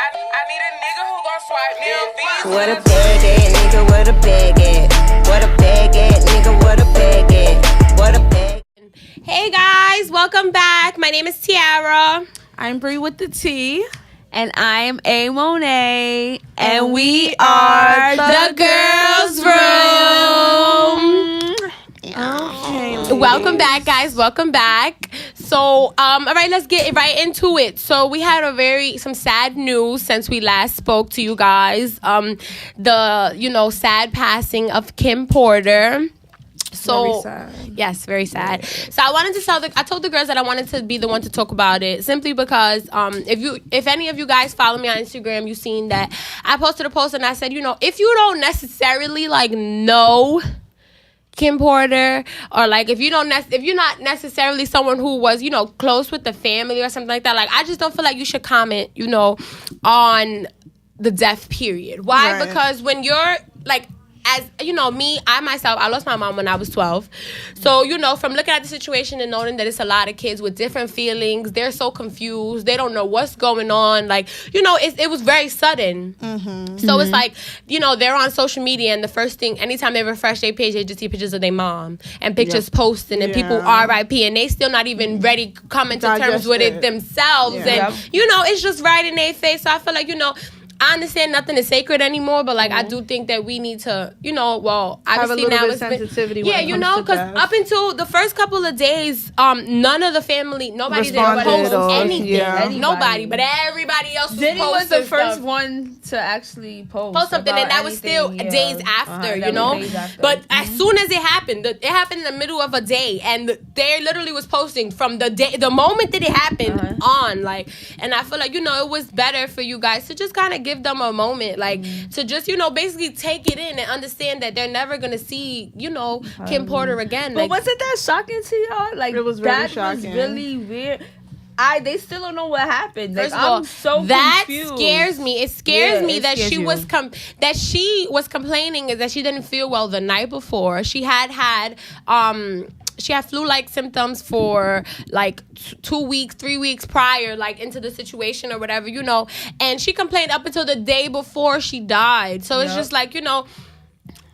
I need a nigga who gon' swipe me on Visa. What a bag at, nigga, what a bag at. What a bag at, nigga, what a bag at. What a bag. Hey guys, welcome back. My name is Tiara. I'm Bree with the T. And I'm A. Monet. And we are the Girls Room. Okay, Welcome back, guys. Welcome back. So, all right, let's get right into it. So, we had some sad news since we last spoke to you guys. The sad passing of Kim Porter. So, very sad. Yes, very sad. So I told the girls that I wanted to be the one to talk about it, simply because if any of you guys follow me on Instagram, you've seen that I posted a post and I said, if you don't necessarily know Kim Porter, or if you're not necessarily someone who was close with the family or something like that, I just don't feel like you should comment on the death period. Why? Right. Because when you're as me, I lost my mom when I was 12. So, from looking at the situation and knowing that it's a lot of kids with different feelings, they're so confused. They don't know what's going on. It was very sudden. Mm-hmm. So it's they're on social media, and the first thing, anytime they refresh their page, they just see pictures of their mom and pictures posting and people RIP, and they still not even ready coming to terms with it themselves. Yeah. And, it's just right in their face. So I feel like, I understand nothing is sacred anymore, but I do think that we need to, obviously have a now bit it's sensitivity. because up until the first couple of days, none of the family, nobody did post anything. Yeah. Nobody, but everybody else was Diddy was posting the first stuff. one to actually post Something, and that was still days after, But as soon as it happened in the middle of a day, and they literally was posting from the moment that it happened on, and I feel like it was better for you guys to just kind of give them a moment, to just basically take it in and understand that they're never gonna see Kim Porter again. But wasn't that shocking to y'all? It was very shocking. shocking. Was really weird. They still don't know what happened. First of all, I'm so that confused. scares me. It scares me that scares she you. was that she was complaining that she didn't feel well the night before. She had flu-like symptoms for 2 weeks, 3 weeks prior, into the situation or whatever, and she complained up until the day before she died. So it's just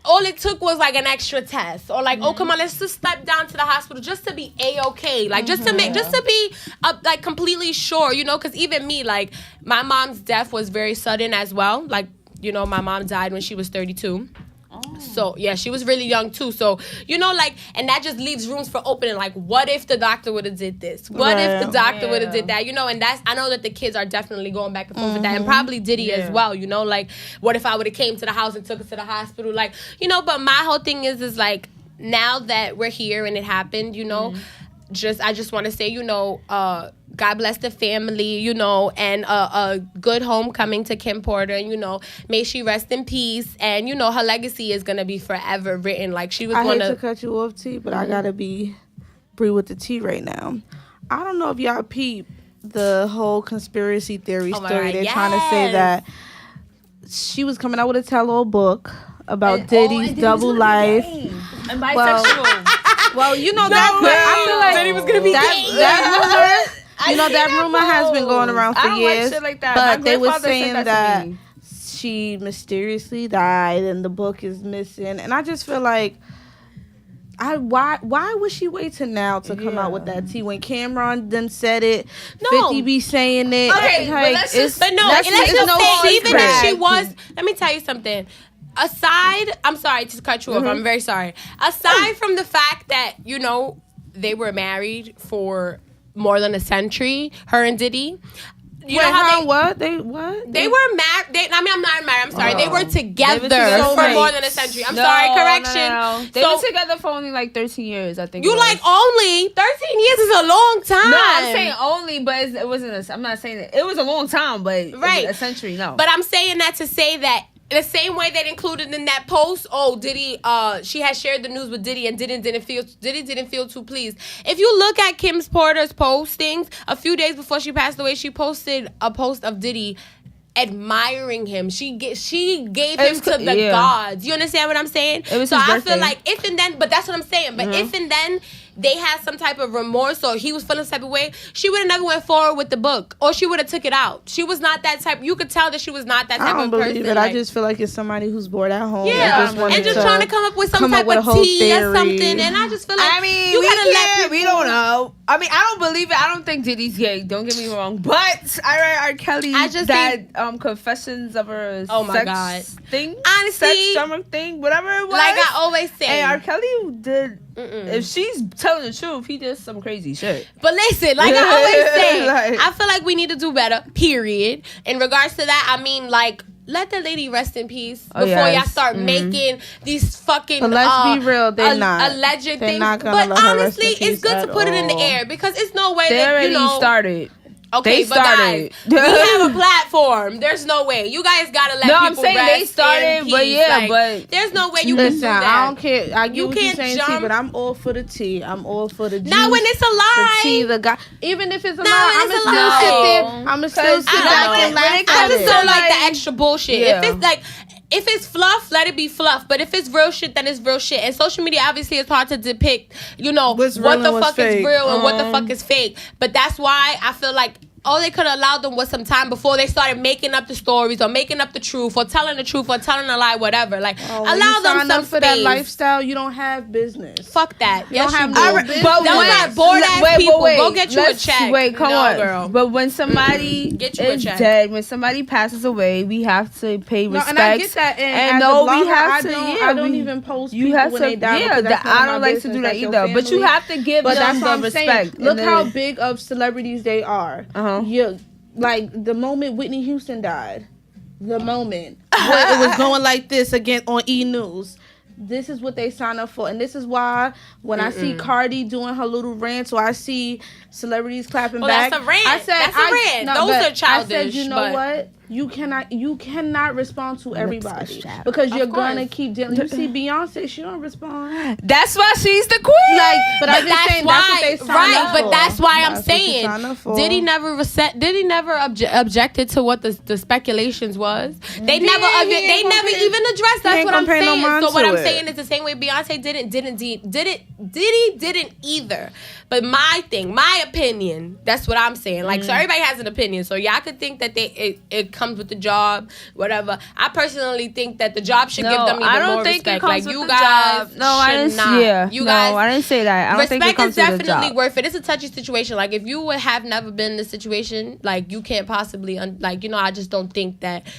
all it took was an extra test, or oh, come on, let's just step down to the hospital just to be A-okay, just to be completely sure, because even me, my mom's death was very sudden as well. My mom died when she was 32. So, yeah, she was really young, too. So, and that just leaves rooms for opening. What if the doctor would have did this? What if the doctor would have did that? And I know that the kids are definitely going back and forth with that. And probably Diddy as well, what if I would have came to the house and took her to the hospital? But my whole thing is now that we're here and it happened, I just want to say, God bless the family, and a good homecoming to Kim Porter. May she rest in peace. And, her legacy is going to be forever written. She was going I hate to cut you off, T, but I got to be Bree with the T right now. I don't know if y'all peep the whole conspiracy theory story. God, They're trying to say that she was coming out with a tell-all book about Diddy's double life. And bisexual. Well, I feel like Diddy was going to be that rumor, that rumor has been going around for years. Shit like that. But My they were grandfather saying said that to me. she mysteriously died and the book is missing. And I just feel like, why would she wait till now to come out with that tea when Cameron then said it? No. 50 be saying it. Okay, but let's just But no, let's let's just just no say, even if she secret. was, let me tell you something. I'm sorry to cut you off. I'm very sorry. Aside from the fact that, they were married for more than a century, her and Diddy. They were married. I'm not married. I'm sorry. They were together for more than a century. I'm sorry. Correction. No. They were together for only 13 years, I think. You only 13 years is a long time. No, I'm saying only, but it wasn't. I'm not saying it was a long time, but right, a century. No, but I'm saying that to say that. The same way they included in that post, Diddy, she had shared the news with Diddy, and Diddy didn't feel too pleased. If you look at Kim Porter's postings, a few days before she passed away, she posted a post of Diddy admiring him. She gave him to the gods. You understand what I'm saying? It was so his I birthday. feel like if and then, but that's what I'm saying. But if and then they had some type of remorse or he was feeling some type of way, she would have never went forward with the book, or she would have took it out. She was not that type. You could tell that she was not that type I don't of believe person. it. Like, I just feel like it's somebody who's bored at home. yeah, and just trying to come up with some type of tea or something. And I just feel like, I mean, you gotta let people. We don't know. I mean, I don't believe it. I don't think Diddy's gay. Don't get me wrong. But I read R. Kelly confessions of her sex thing. Honestly, sex drama thing, whatever it was. Like I always say. And R. Kelly did. If she's telling the truth, he did some crazy shit. But listen, like I always say, Like- I feel like we need to do better, period. In regards to that, I mean, like, let the lady rest in peace before y'all start making these fucking. But let's be real, they're not. Alleged They're things. not gonna But let her rest honestly, in peace it's good to put it in the all. air because it's no way They that already started. Okay, They but guys, started. we have a platform. There's no way. You guys gotta let No, people I'm saying rest they started, in peace. but yeah, Like, but there's no way you can do Listen, that. I don't care. I get You what you're can't saying, T, jump- but I'm all for the tea. I'm all for the juice. Not when it's a The lie. tea, the guy. Even if it's a No, lie, when I'ma it's a still lie. sit there. I'ma still sit I don't back know. and laugh I at just it. don't like the Like, extra bullshit. yeah. If it's fluff, let it be fluff. But if it's real shit, then it's real shit. And social media, obviously, it's hard to depict, What's what real the and what's fuck is fake. real and what the fuck is fake. But that's why I feel like all they could have allowed them was some time before they started making up the stories or making up the truth or telling the truth or telling a lie, whatever. Like, When allow you them sign some up for that space. lifestyle, you don't have business. Fuck that. You don't have do. no business. But Those when- are bored ass wait, people. wait, Go get you a let's- check. Wait, come No, on, girl. But when somebody Get you a is check. dead, when somebody passes away, we have to pay No, respect. and I get that. And as no, a blogger, we have I to. don't even post You people have when to. they die. Yeah, because that's none I of don't my like to business. do that That's your either. But you family. have to give But that's them what the I'm respect. saying. Look And how then- big of celebrities they are. You like the moment Whitney Houston died, the moment it was going like this again on E! News. This is what they sign up for, and this is why when I see Cardi doing her little rants, or I see celebrities clapping back, that's a rant. I said, That's a rant. Those but are childish, I said, you know but- what? You cannot respond to everybody because you're gonna keep dealing. You see Beyonce, she don't respond. That's why she's the queen. Like, but I'm just that's saying why, that's what they signed right? up But for. that's why I'm That's what you saying signed up for. Diddy never objected to what the speculations was. They never even addressed. That's ain't what I'm gonna pay no saying. mind So what to I'm it. saying is the same way Beyonce Diddy didn't either. But my opinion, that's what I'm saying. Like, so everybody has an opinion. So y'all could think that it comes with the job, whatever. I personally think that the job should give them even I don't more think respect. it comes Like, with you the guys job. No, I should didn't. not. Yeah, You no, guys, I didn't say that. I don't think it respect comes is with the definitely job. worth it. It's a touchy situation. Like, if you would have never been in this situation, like, you can't possibly, I just don't think that's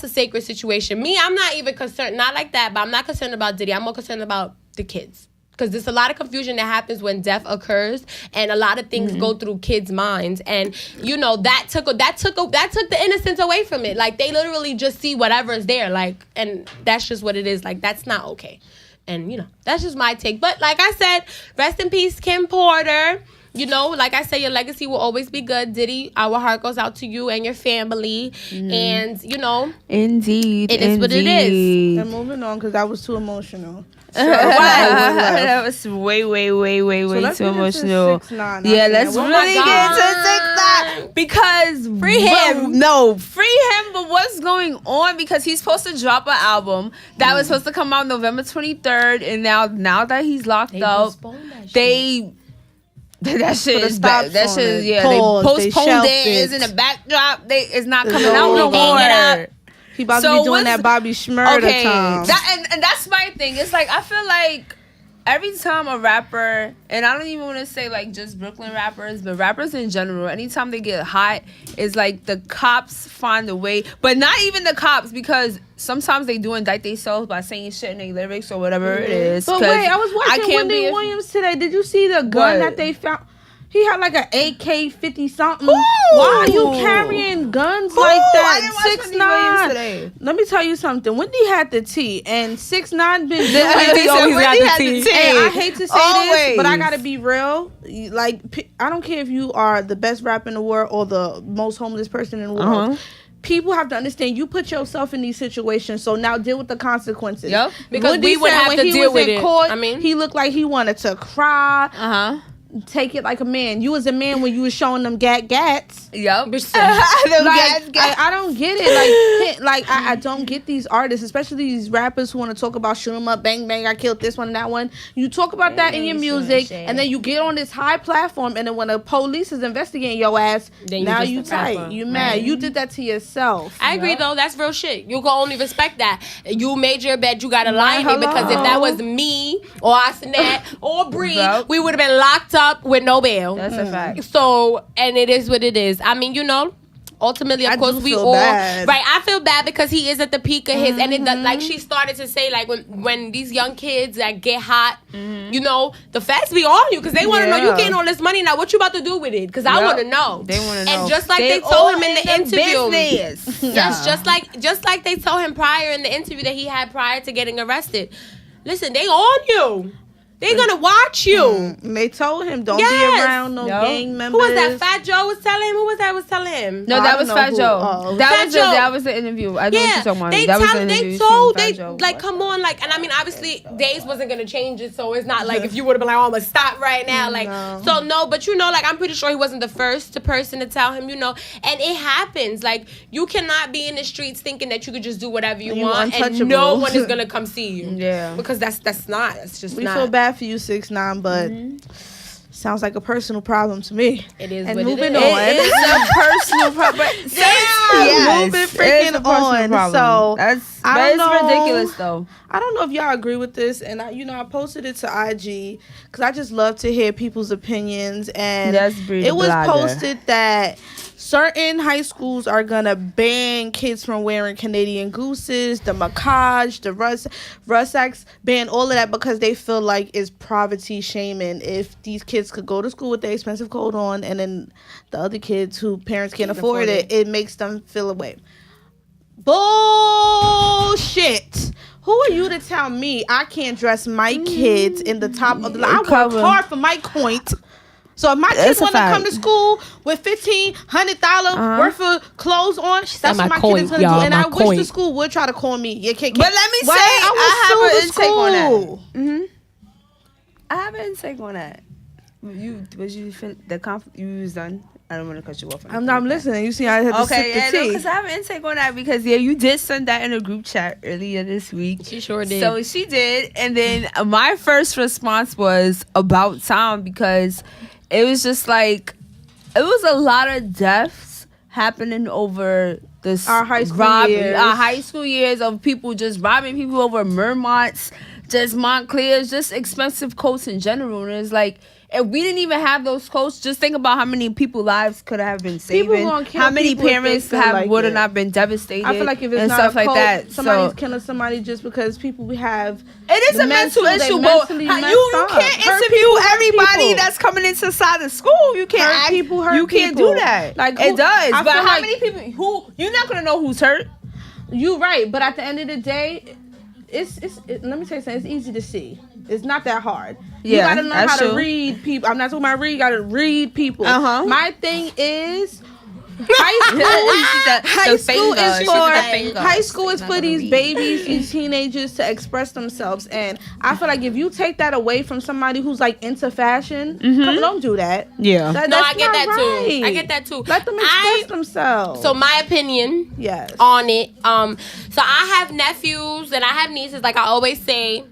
a sacred situation. Me, I'm not even concerned, not like that, but I'm not concerned about Diddy. I'm more concerned about the kids. Because there's a lot of confusion that happens when death occurs, and a lot of things go through kids' minds, and that took the innocence away from it. Like, they literally just see whatever is there, like, and that's just what it is. Like, that's not okay, and that's just my take. But like I said, rest in peace, Kim Porter. Like I said, your legacy will always be good. Diddy, our heart goes out to you and your family, and Indeed, it is what it is. And moving on because that was too emotional. That was way let's too get into emotional. 6ix9ine. Yeah, let's Oh my really get God. into 6ix9ine because free him. No, free him. But what's going on? Because he's supposed to drop an album that was supposed to come out November 23rd, and now that he's locked up, that shit is bad. That shit, they they postponed shelved it. It's in it. the backdrop. It's not coming It's out no over. more. He about to be doing that Bobby Shmurda time. And that's my thing. It's like I feel like every time a rapper, and I don't even want to say like just Brooklyn rappers, but rappers in general, anytime they get hot, it's like the cops find a way. But not even the cops, because sometimes they do indict themselves by saying shit in their lyrics or whatever it is. But wait, I was watching Wendy Williams today. Did you see the gun that they found? He had like an AK-50 something. Why are you carrying guns like that? 6ix9ine. Let me tell you something. Wendy had the tea, and 6ix9ine been doing Wendy always got the tea. And I hate to say Always. this, but I gotta be real. Like, I don't care if you are the best rapper in the world or the most homeless person in the world. People have to understand you put yourself in these situations, so now deal with the consequences. Yep. Because Wendy we would said have when to he deal was with in it. court, I mean, he looked like he wanted to cry. take it like a man. You was a man when you was showing them gats. Yep. I don't get it. I don't get these artists, especially these rappers who want to talk about shoot 'em up, bang bang, I killed this one and that one. You talk about that in your music, and then you get on this high platform, and then when the police is investigating your ass, then now you tight, you mad. Right. You did that to yourself. I agree though. That's real shit. You can only respect that. You made your bed. You gotta lie in it, because if that was me or Asinette or Bree, we would have been locked up with no bail. That's a fact. So, and it is what it is. I mean, ultimately, of course, we all bad. right. I feel bad because he is at the peak of his, and it, like she started to say, like when these young kids that get hot, the feds be on you because they want to know you getting all this money now. What you about to do with it? Because I want to know. They want to know. And just like they told him in the interview, yes, just like they told him prior in the interview that he had prior to getting arrested. Listen, they on you. They gonna watch you. They told him don't be around no gang members. Who was that? Fat Joe was telling him. Who was that? Was telling him? No, that was Fat Joe. That was the interview. I know what you're talking about. They told come on, like, and I mean, obviously, days wasn't gonna change it, so it's not like if you would have been like, oh, I'm gonna stop right now, like, so no, but like, I'm pretty sure he wasn't the first person to tell him, and it happens. Like, you cannot be in the streets thinking that you could just do whatever you want, and no one is gonna come see you. Yeah, because that's not. It's just we feel bad for you, 6ix9ine, but sounds like a personal problem to me. It is. And what moving it on, it is a personal problem. Moving freaking on. So it's ridiculous though. I don't know if y'all agree with this, and I posted it to IG because I just love to hear people's opinions. And it was posted that certain high schools are gonna ban kids from wearing Canadian Gooses, the Macaj, the Russacks, ban all of that because they feel like it's poverty shaming if these kids could go to school with their expensive coat on, and then the other kids who parents can't afford it makes them feel away. Bullshit. Who are you to tell me I can't dress my kids in the top of the line? I work hard for my point. So if my kids want to come to school with $1,500 worth of clothes on, that's what my kid is going to do. And I wish the school would try to call me. You can't. But let me say, I have an intake on that. I have an intake on that. You was done? I don't want to cut you off. I'm listening. You see, I had to sip the tea. Because I have an intake on that because you did send that in a group chat earlier this week. She sure did. So she did, and then my first response was about time because it was just like it was a lot of deaths happening over this our high school years of people just robbing people over Mermonts, just Montclairs, just expensive coats in general, and it's like. If we didn't even have those coats, just think about how many people's lives could have been saving. How many parents would have not been devastated. I feel like if it's and not stuff a coat, like that, somebody's killing somebody just because people we have. It is a mental issue, but you can't interview everybody that's coming into side of school. You can't hurt people. You can't do that. Like it does. But how many people? Who you're not gonna know who's hurt. You're right, but at the end of the day, let me tell you something. It's easy to see. It's not that hard. You gotta learn how to read people. I'm not talking about read. You gotta read people. My thing is high school is for these babies, these teenagers to express themselves. And I feel like if you take that away from somebody who's like into fashion, don't do that. Yeah. I get that too. I get that too. Let them express themselves. So my opinion on it. So I have nephews and I have nieces, like I always say.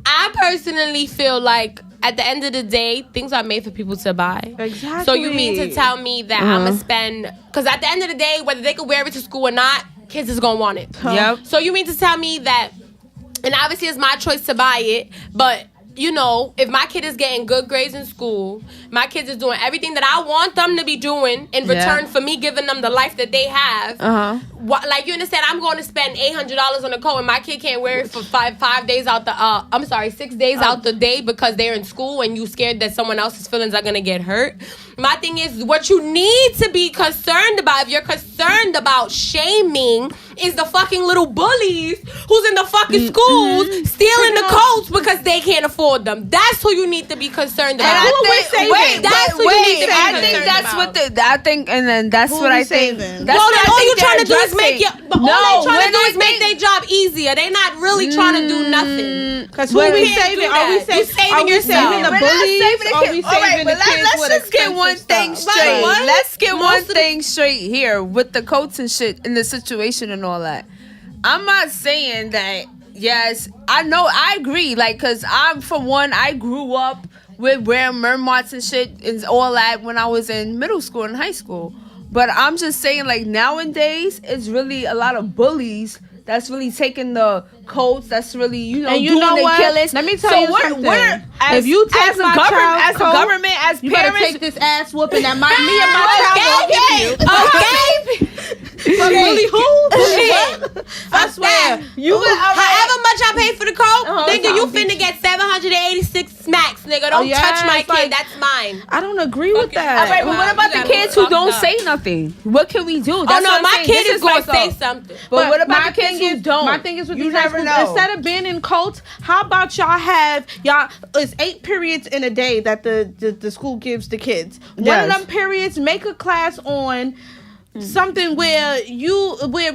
I personally feel like at the end of the day, things are made for people to buy. Exactly. So you mean to tell me that I'm going to spend... Because at the end of the day, whether they could wear it to school or not, kids is going to want it. Yep. So you mean to tell me that... And obviously it's my choice to buy it, but... if my kid is getting good grades in school, my kids is doing everything that I want them to be doing in return for me giving them the life that they have. Like, you understand? I'm going to spend $800 on a coat and my kid can't wear it for 5 days out the, 6 days out the day because they're in school and you scared that someone else's feelings are going to get hurt. My thing is, what you need to be concerned about, if you're concerned about shaming, is the fucking little bullies who's in the fucking schools stealing the coats because they can't afford them. That's who you need to be concerned about. And that's what I think. That's Well, what then all you trying to do is addressing. make their job easier. They not really trying to do nothing. Because who we saving? Are we saving yourself. the We're bullies? Are we saving the kids let's with just get one thing expensive stuff? straight. What? Let's get one thing straight here with the coats and shit and the situation and all that. I'm not saying that. Yes, I know. I agree. Like, cause I grew up with wearing mermots and shit and all that when I was in middle school and high school. But I'm just saying, like, nowadays it's really a lot of bullies that's really taking the coats. That's really, you know, doing the killings. Let me tell you something. If you take my child's coat, government, as you parents, better take this ass whooping that me and my child will give you. Bully who? Shit. I swear. However much I pay for the coat, nigga, you I'll finna get 786 smacks, nigga. Don't touch my kid. That's mine. I don't agree with that. All right, but what about the kids who don't say nothing? What can we do? That's my kid is gonna say something. But what about the kids who don't? My thing is with you these never know. Instead of being in cults, how about it's 8 periods in a day that the school gives the kids. One of them periods, make a class on something where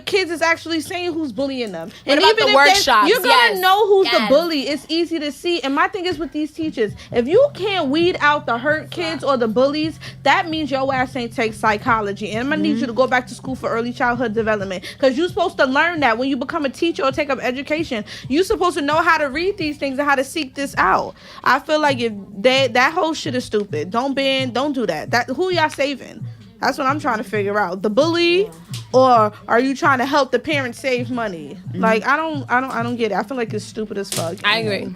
kids is actually saying who's bullying them. And even if the workshops, you're gonna know who's the Yes. bully. It's easy to see. And my thing is with these teachers, if you can't weed out the hurt kids or the bullies, that means your ass ain't take psychology. And I'm gonna need you to go back to school for early childhood development, because you're supposed to learn that when you become a teacher or take up education. You're supposed to know how to read these things and how to seek this out. I feel like if that whole shit is stupid. Don't do that. Who y'all saving? That's what I'm trying to figure out. The bully, or are you trying to help the parents save money? Like, I don't get it. I feel like it's stupid as fuck. I agree.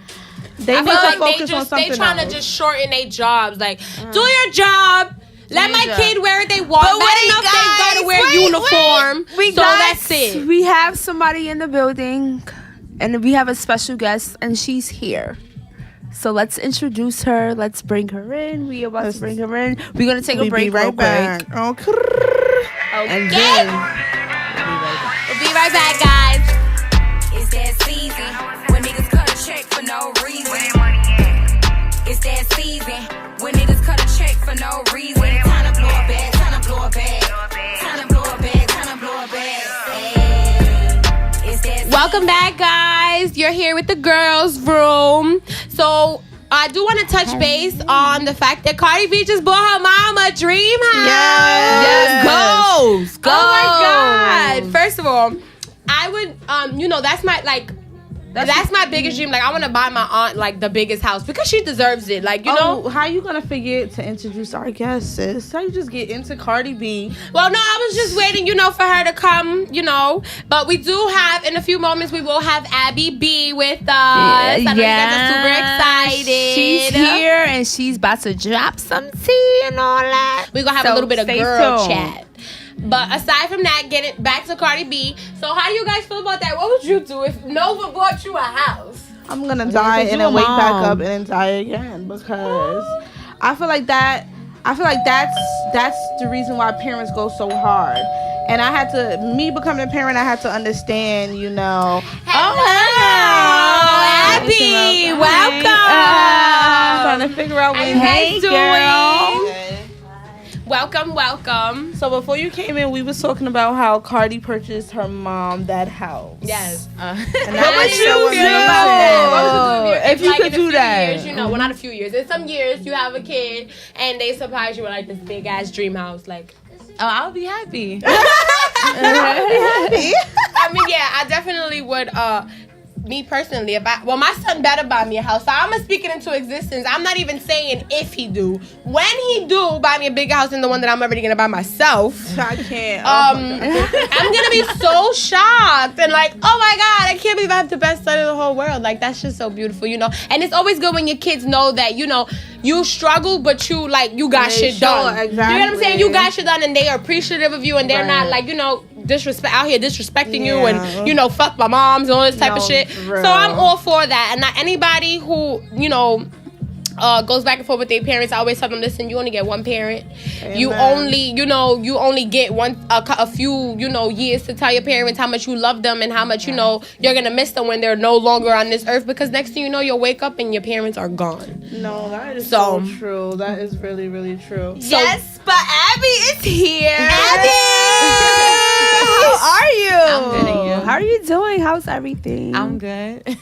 They need to focus on something They trying else. to just shorten their jobs. Like, do your job. Let my kid wear what they want. But Not enough they gotta wear uniform. That's it. We have somebody in the building, and we have a special guest, and she's here. So let's introduce her. Let's bring her in. We're about to bring her in. We're going to take a break real quick. Okay. And then We'll be right back, guys. It's that season when niggas cut a check for no reason. It's that season when niggas cut a check for no reason. Time to blow a bag, time to blow a bag. Time to blow a bag, time to blow a bag. It's that Welcome back, guys. You're here with the girls' room. So I do want to touch base on the fact that Cardi B just bought her mom a dream house. yes, goes. Oh my God. First of all, I would, that's my biggest dream. Like, I want to buy my aunt, like, the biggest house because she deserves it. Like, you know. How you gonna forget to introduce our guest, sis? How you just get into Cardi B? Well, no, I was just waiting, for her to come, But we do have, in a few moments, we will have Abby B with us. I know you guys are super excited. She's here, and she's about to drop some tea and all that. We're going to have a little bit of stay girl tuned. chat. But aside from that, getting back to Cardi B. So how do you guys feel about that? What would you do if Nova bought you a house? I'm gonna die and then wake back up and then die again, because I feel like that's the reason why parents go so hard. And me becoming a parent, I had to understand, Hello, Abby, Abby, welcome. I'm trying to figure out what Hey, girl. Welcome. So before you came in, we was talking about how Cardi purchased her mom that house. Yes. And How would you feel about that? What would you do If you could do that. Years, well, not a few years. In some years, you have a kid and they surprise you with like this big ass dream house. Like, I'll be happy. I mean, yeah, I definitely would. Me personally, my son better buy me a house. So I'm gonna speak it into existence. I'm not even saying if he do. When he do buy me a bigger house than the one that I'm already gonna buy myself, I can't. I'm gonna be so shocked and like, oh my God, I can't believe I have the best son in the whole world. Like, that's just so beautiful, And it's always good when your kids know that, you struggle, but you got shit done. Exactly. You know what I'm saying? You got shit done, and they are appreciative of you, and they're not like, disrespecting you, and fuck my moms and all this type of shit. So I'm all for that, and not anybody who goes back and forth with their parents, I always tell them, listen, you only get one parent. You only get a few, years to tell your parents how much you love them and how much, you're going to miss them when they're no longer on this earth, because next thing you know, you'll wake up and your parents are gone. No, that is so true. That is really, really true. Yes, but Abby is here. Abby! How are you? I'm good, and you? How are you doing? How's everything? I'm good. She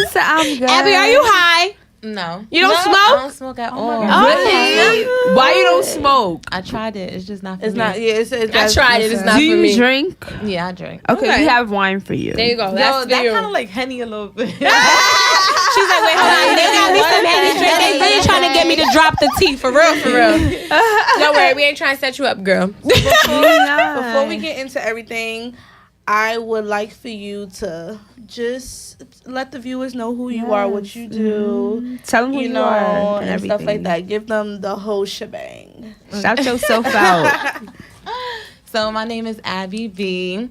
said I'm good. Abby, are you high? No. You don't I smoke? don't smoke at all. Really? Why you don't smoke? I tried it. It's just not for It's me. not. Yeah, I tried it. It's not Do for you me. drink? Yeah, I drink. Okay, we have wine for you. There you go. Yo, That's that for you. kind of like Henny a little bit. She's like, wait, hold on. They got me some Henny drink. They really trying to get me to drop the tea. For real, for real. Don't worry. We ain't trying to set you up, girl. Before we get into everything, I would like for you to just let the viewers know who you are, what you do. Tell them who you are and stuff like that. Give them the whole shebang. Shout yourself out. So my name is Abby B.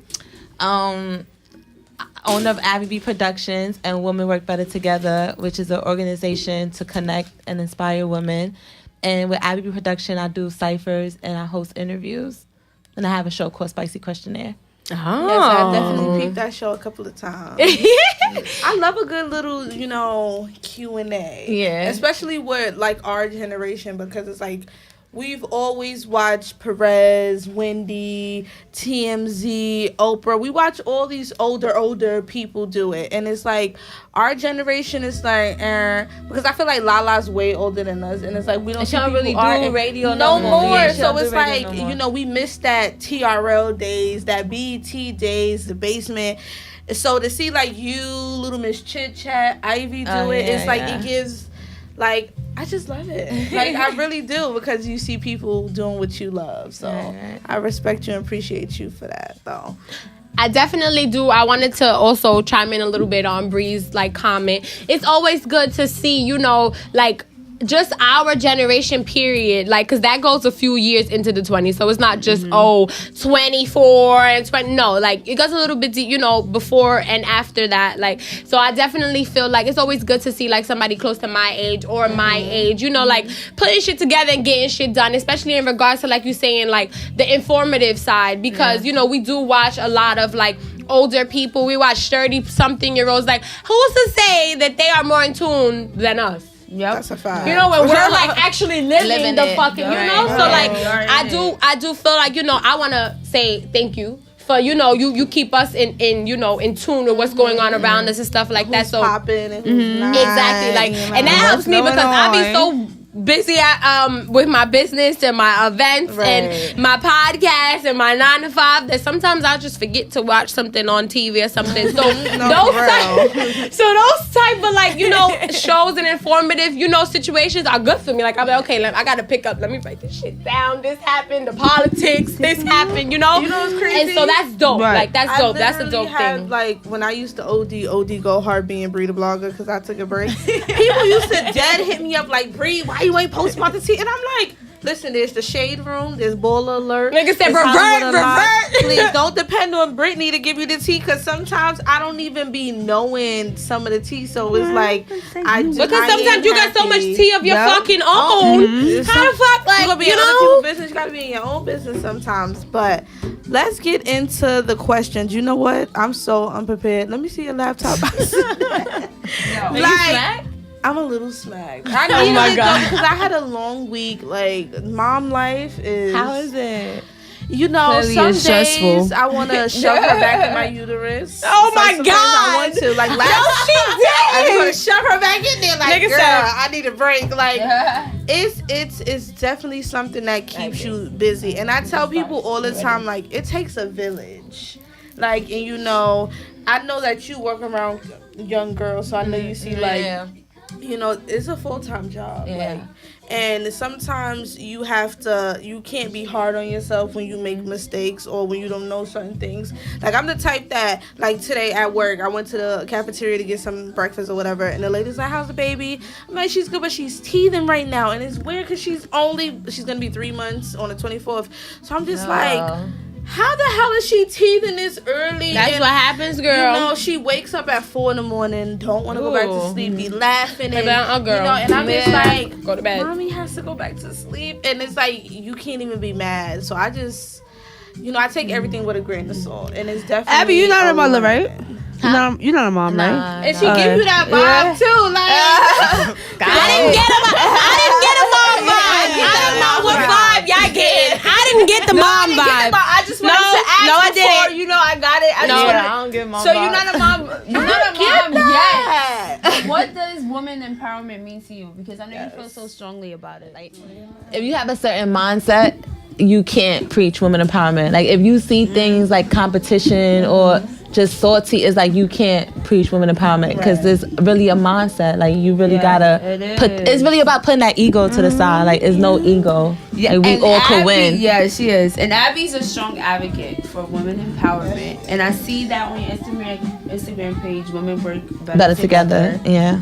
Owner of Abby B Productions and Women Work Better Together, which is an organization to connect and inspire women. And with Abby B Production, I do ciphers and I host interviews. And I have a show called Spicy Questionnaire. Yes, I've definitely peeped that show a couple of times. I love a good little, Q&A. Yeah. Especially with, like, our generation, because it's like, we've always watched Perez, Wendy, TMZ, Oprah. We watch all these older people do it. And it's like, our generation is like, because I feel like Lala's way older than us. And it's like, we don't She don't really do radio no more. Yeah, she so don't do it's radio like, no more. we missed that TRL days, that BET days, the basement. So to see, like, you, Little Miss Chit Chat, Ivy do it, it's like, it gives... Like, I just love it. Like, I really do, because you see people doing what you love. So I respect you and appreciate you for that, though. I definitely do. I wanted to also chime in a little bit on Bree's comment. It's always good to see, just our generation period, because that goes a few years into the 20s, so it's not just 24 and 20. No, it goes a little bit deep, before and after that. So I definitely feel like it's always good to see somebody close to my age or my age, putting shit together and getting shit done, especially in regards to you saying the informative side, because we do watch a lot of older people. We watch 30-something-year-olds. Who's to say that they are more in tune than us? Yep. That's a fact. When we're actually living the fucking, so I do feel I want to say thank you for you keep us in tune with what's going on around us and stuff like that. So popping and who's not, exactly, and that helps me because I be so busy with my business and my events and my podcast and my 9 to 5 that sometimes I'll just forget to watch something on TV or something. So those type of shows and informative situations are good for me. I'm like, okay, I gotta pick up. Let me write this shit down. This happened. The politics. This happened. You know what's crazy? And so that's dope. Right. That's dope. That's a dope thing. When I used to OD go hard being Bree the blogger because I took a break. People used to dead hit me up like, Bree, why you ain't posting about the tea? And I'm like, listen, there's the shade room, there's baller alert. Nigga said there's revert. Please don't depend on Brittany to give you the tea, because sometimes I don't even be knowing some of the tea. So it's I do. Because sometimes you got so much tea of your fucking own. How the fuck, you gonna be in other people's business? You gotta be in your own business sometimes. But let's get into the questions. You know what? I'm so unprepared. Let me see your laptop. I'm a little smacked. I needed it because I had a long week. Mom life is... How is it? Clearly some it's days stressful. I want to shove her back in my uterus. Oh my Sometimes God. I want to. I just want to shove her back in there. Nigga Girl, said- I need a break. It's definitely something that keeps you busy. And I tell people all the time, it takes a village. And I know that you work around young girls, so I know you see it's a full-time job. Yeah. And sometimes you can't be hard on yourself when you make mistakes or when you don't know certain things. I'm the type that, today at work, I went to the cafeteria to get some breakfast or whatever, and the lady's like, how's the baby? I'm like, she's good, but she's teething right now. And it's weird because she's going to be 3 months on the 24th. So I'm just how the hell is she teething this early? That's what happens, girl. You know, she wakes up at 4 a.m, don't want to go back to sleep, be laughing, and girl. you know, and I'm just like, go to bed. Mommy has to go back to sleep, and it's like you can't even be mad. So I just, you know, I take everything with a grain of salt, and it's definitely. Abby, you're not a mother, right? Huh? You're not a mom, right? And she give you that vibe too, like. I didn't get a mom vibe. I don't know what vibe y'all getting. I didn't get the mom vibe. I just wanted to ask I before, didn't. you know, I got it. I don't get mom. So you're not a mom. You're not a mom that. yet. What does woman empowerment mean to you? Because I know you feel so strongly about it. Like, If you have a certain mindset, you can't preach women empowerment. Like if you see things like competition or just salty, it's like you can't preach women empowerment because there's really a mindset. Like you really gotta put. It's really about putting that ego to the side. Like it's no ego. Yeah, like, we all could win. Yeah, she is. And Abby's a strong advocate for women empowerment, and I see that on your Instagram page. Women work better together. Yeah.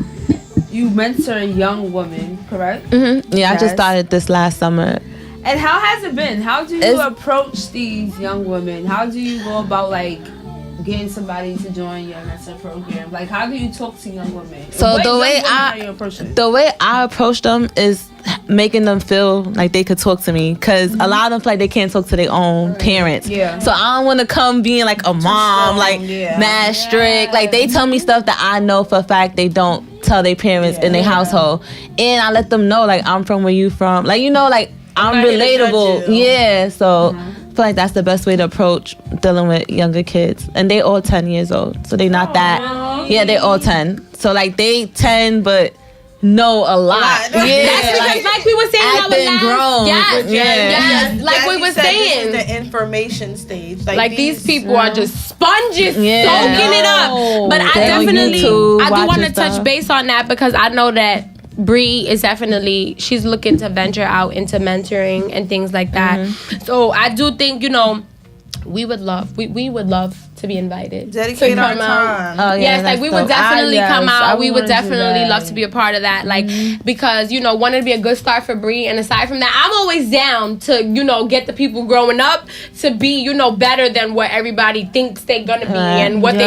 You mentor young women, correct? Mm-hmm. Yeah, I Yes. just started this last summer. And how has it been? How do you approach these young women? How do you go about like getting somebody to join your mentor program? Like how do you talk to young women? So What the young way women are you approaching? the way I approach them is making them feel like they could talk to me, because a lot of them feel like they can't talk to their own parents. Yeah. So I don't want to come being like a mom, like mad strict. Like they tell me stuff that I know for a fact they don't tell their parents in their household, and I let them know like I'm from where you from. Like you know, like I'm relatable. Yeah. So I feel like that's the best way to approach dealing with younger kids, and they all 10 years old, so they not that. Yeah, they all 10. So like they 10, but know a lot. Yeah, That's because like we were saying, I've been grown. Yes, like we were saying. This is the information stage. Like these people are just sponges, Yeah. soaking it up. But I They're on definitely, YouTube, I do want watching to touch stuff. base on that because I know that Bree is definitely, she's looking to venture out into mentoring and things like that. So I do think, you know, we would love to be invited. Dedicate to our come out. time. Oh, yeah, Yes, like that's we would dope. definitely come out. We would wanna do definitely that. love to be a part of that. Like because, you know, one, it'd be a good start for Bree. And aside from that, I'm always down to, you know, get the people growing up to be, you know, better than what everybody thinks they're gonna be and what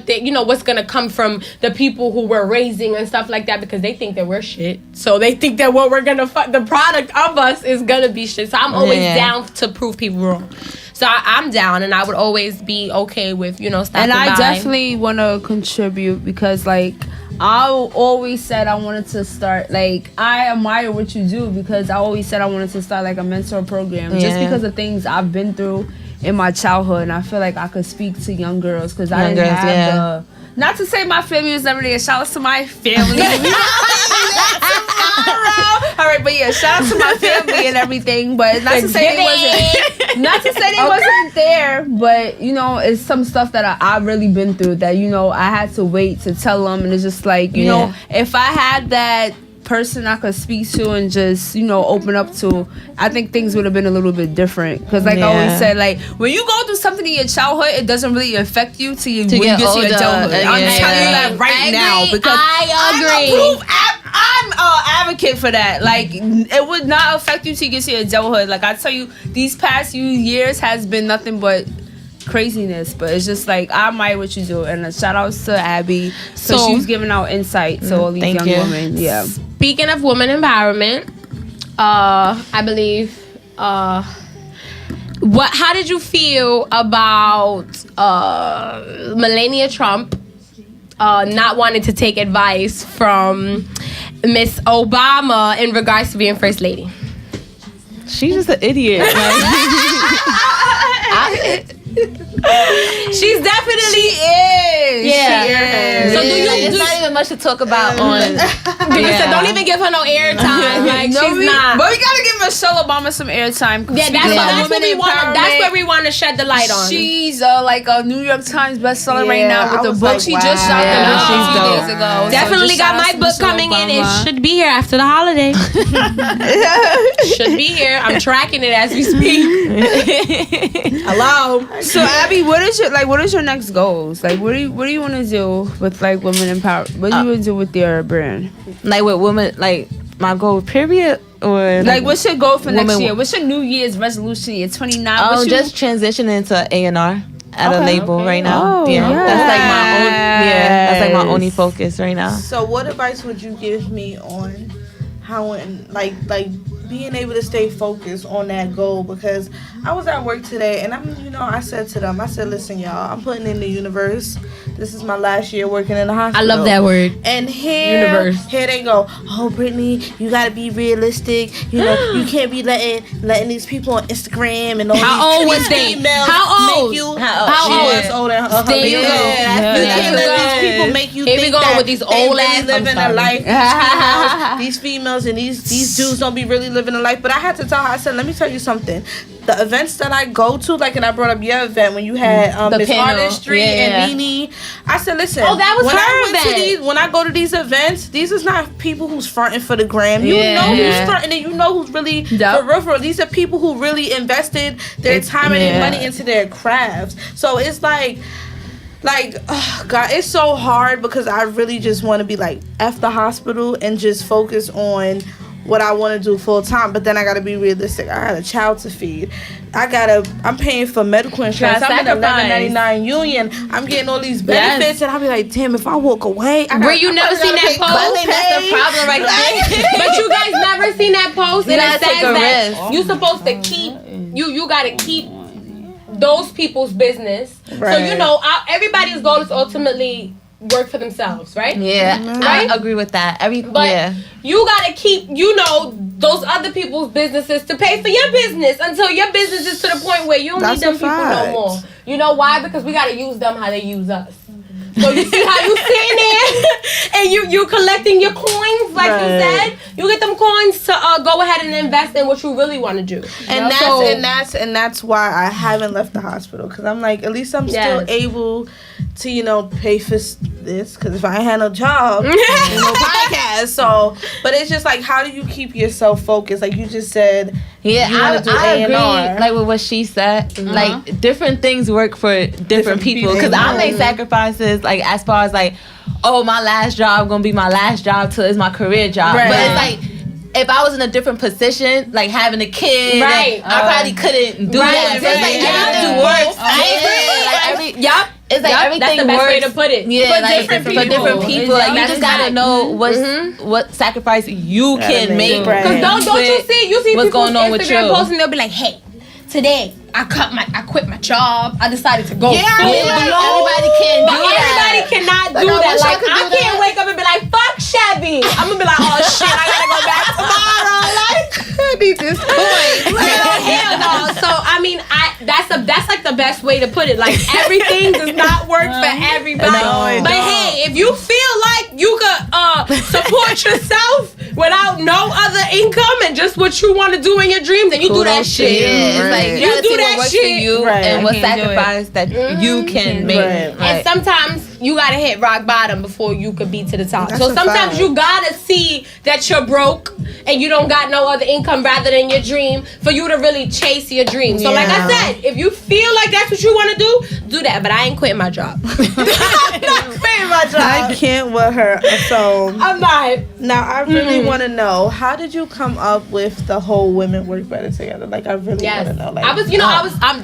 they you know, what's gonna come from the people who we're raising and stuff like that, because they think that we're shit. So they think that what we're gonna the product of us is gonna be shit. So I'm always down to prove people wrong. So I'm down, and I would always be okay with, you know, stopping And I by. definitely want to contribute because, like, I always said I wanted to start, like, I admire what you do because I always said I wanted to start, like, a mentor program just because of things I've been through in my childhood. And I feel like I could speak to young girls because I didn't have the... Not to say my family was never there. Shout out to my family. All right, but yeah, shout out to my family and everything. But not to say they wasn't. Not to say they wasn't there, but you know, it's some stuff that I really been through that you know I had to wait to tell them, and it's just like you know, if I had that person I could speak to and just, you know, open up to, I think things would have been a little bit different. Because like I always said, like, when you go through something in your childhood, it doesn't really affect you till you when you get to your adulthood. I'm telling you that right now. Because I agree. I'm an advocate for that. Like, it would not affect you till you get to your adulthood. Like, I tell you, these past few years has been nothing but craziness, but it's just like I admire what you do, and shout outs to Abby. So she's giving out insight to all these young women. Yeah. Speaking of women empowerment, I believe. How did you feel about Melania Trump not wanting to take advice from Miss Obama in regards to being first lady? She's just an idiot. She's definitely is. Yeah. She is. So It's not even much to talk about on. People said don't even give her no airtime. Like she's not. But we gotta give Michelle Obama some airtime. Yeah, that's what we want. That's what we want to shed the light on. She's like a New York Times bestseller right now with the book. She just shot the book a few days ago. Definitely got my book coming in. It should be here after the holiday. Should be here. I'm tracking it as we speak. Hello. So Abby, what is your next goals? Like, what do you want to do with like women empowerment? What do you want to do with your brand? Like with women, like my goal, period, or Like, what's your goal for next women- year? What's your New Year's resolution? Year 29. Oh, What's you- just transitioning into A&R at a label right now. Oh, yeah, yes. that's like my own. Yeah, that's like my only focus right now. So, what advice would you give me on how, like being able to stay focused on that goal? Because I was at work today, and I said to them, listen, y'all, I'm putting in the universe. This is my last year working in the hospital. I love that word. And here they go. Oh, Brittany, you gotta be realistic. You know, you can't be letting these people on Instagram and all How these old was they? females How old? make you. How She old? was older. There you go. You can't let these people make you Here we think go that with these they old really ass- I'm living a sorry. life. These females and these dudes don't be really living a life. But I had to tell her, I said, let me tell you something. The events that I go to, like, and I brought up your event when you had The Miss panel. Artistry Yeah. and Nene. I said, listen. Oh, that was when her I went to event. when I go to these events, these is not people who's fronting for the gram. You Yeah. know who's fronting, and you know who's really Yep. for real. These are people who really invested their time and their money into their crafts. So it's like, oh God, it's so hard because I really just want to be like F the hospital and just focus on what I want to do full time. But then I gotta be realistic. I got a child to feed. I'm paying for medical insurance. I'm in $11.99 union. I'm getting all these benefits, and I'll be like, damn, if I walk away, Where you never seen that post? I think that's the problem right there. But you guys never seen that post, and gotta it says take a that risk. you supposed to keep you gotta keep those people's business. So Right. everybody's goal is ultimately work for themselves, right? Yeah, Right? I agree with that. But you gotta keep, those other people's businesses to pay for your business until your business is to the point where you don't That's need them a people fact. no more. You know why? Because we gotta use them how they use us. So you see how you sitting there and you collecting your coins, like you Right. said. You get them coins to go ahead and invest in what you really want to do. And So- that's why I haven't left the hospital, because I'm like, at least I'm still Yes. able to pay for this, because if I ain't had no job, no podcast. So, but it's just like, how do you keep yourself focused? Like you just said, Yeah, you wanna do I agree. A&R. Like with what she said, like different things work for different people. Because people. I make sacrifices, like as far as like, oh, my last job gonna be my last job till it's my career job. Right. But it's like, if I was in a different position, like having a kid, Right. I probably couldn't do that. So it's like everything works. It's like everything That's the best works. way to put it. Yeah, For like different for people. different people, like you That's just gotta fact. know what sacrifice you can make. Right. Cause don't you see what's people going on with Instagram you. posts and they'll be like, hey, today I quit my job. I decided to go. Everybody can't do But everybody that. cannot do I that. wish I Like could I do can't that. wake up and be like, fuck Chevy. I'm gonna be like, oh shit, I gotta go back tomorrow. Like I need this coin. Hell no. So I mean, that's like the best way to put it. Like everything does not work for everybody. No, But hey, if you feel like you could support yourself without no other income and just what you want to do in your dreams, then you do that shit. Yeah, it's like you You gotta do see that what works shit. for you Right. and I what can't do it. sacrifice that you can make. Right. Like, And sometimes you gotta hit rock bottom before you could be to the top. That's So a sometimes fact. you gotta see that you're broke and you don't got no other income rather than your dream for you to really chase your dream. So like I Yeah. said, if you feel like that's what you want to do that. But I ain't quitting my job. I'm not quitting my job. I can't with her. So I'm not. now I really want to know, how did you come up with the whole women work better together? Like I really want to know. Like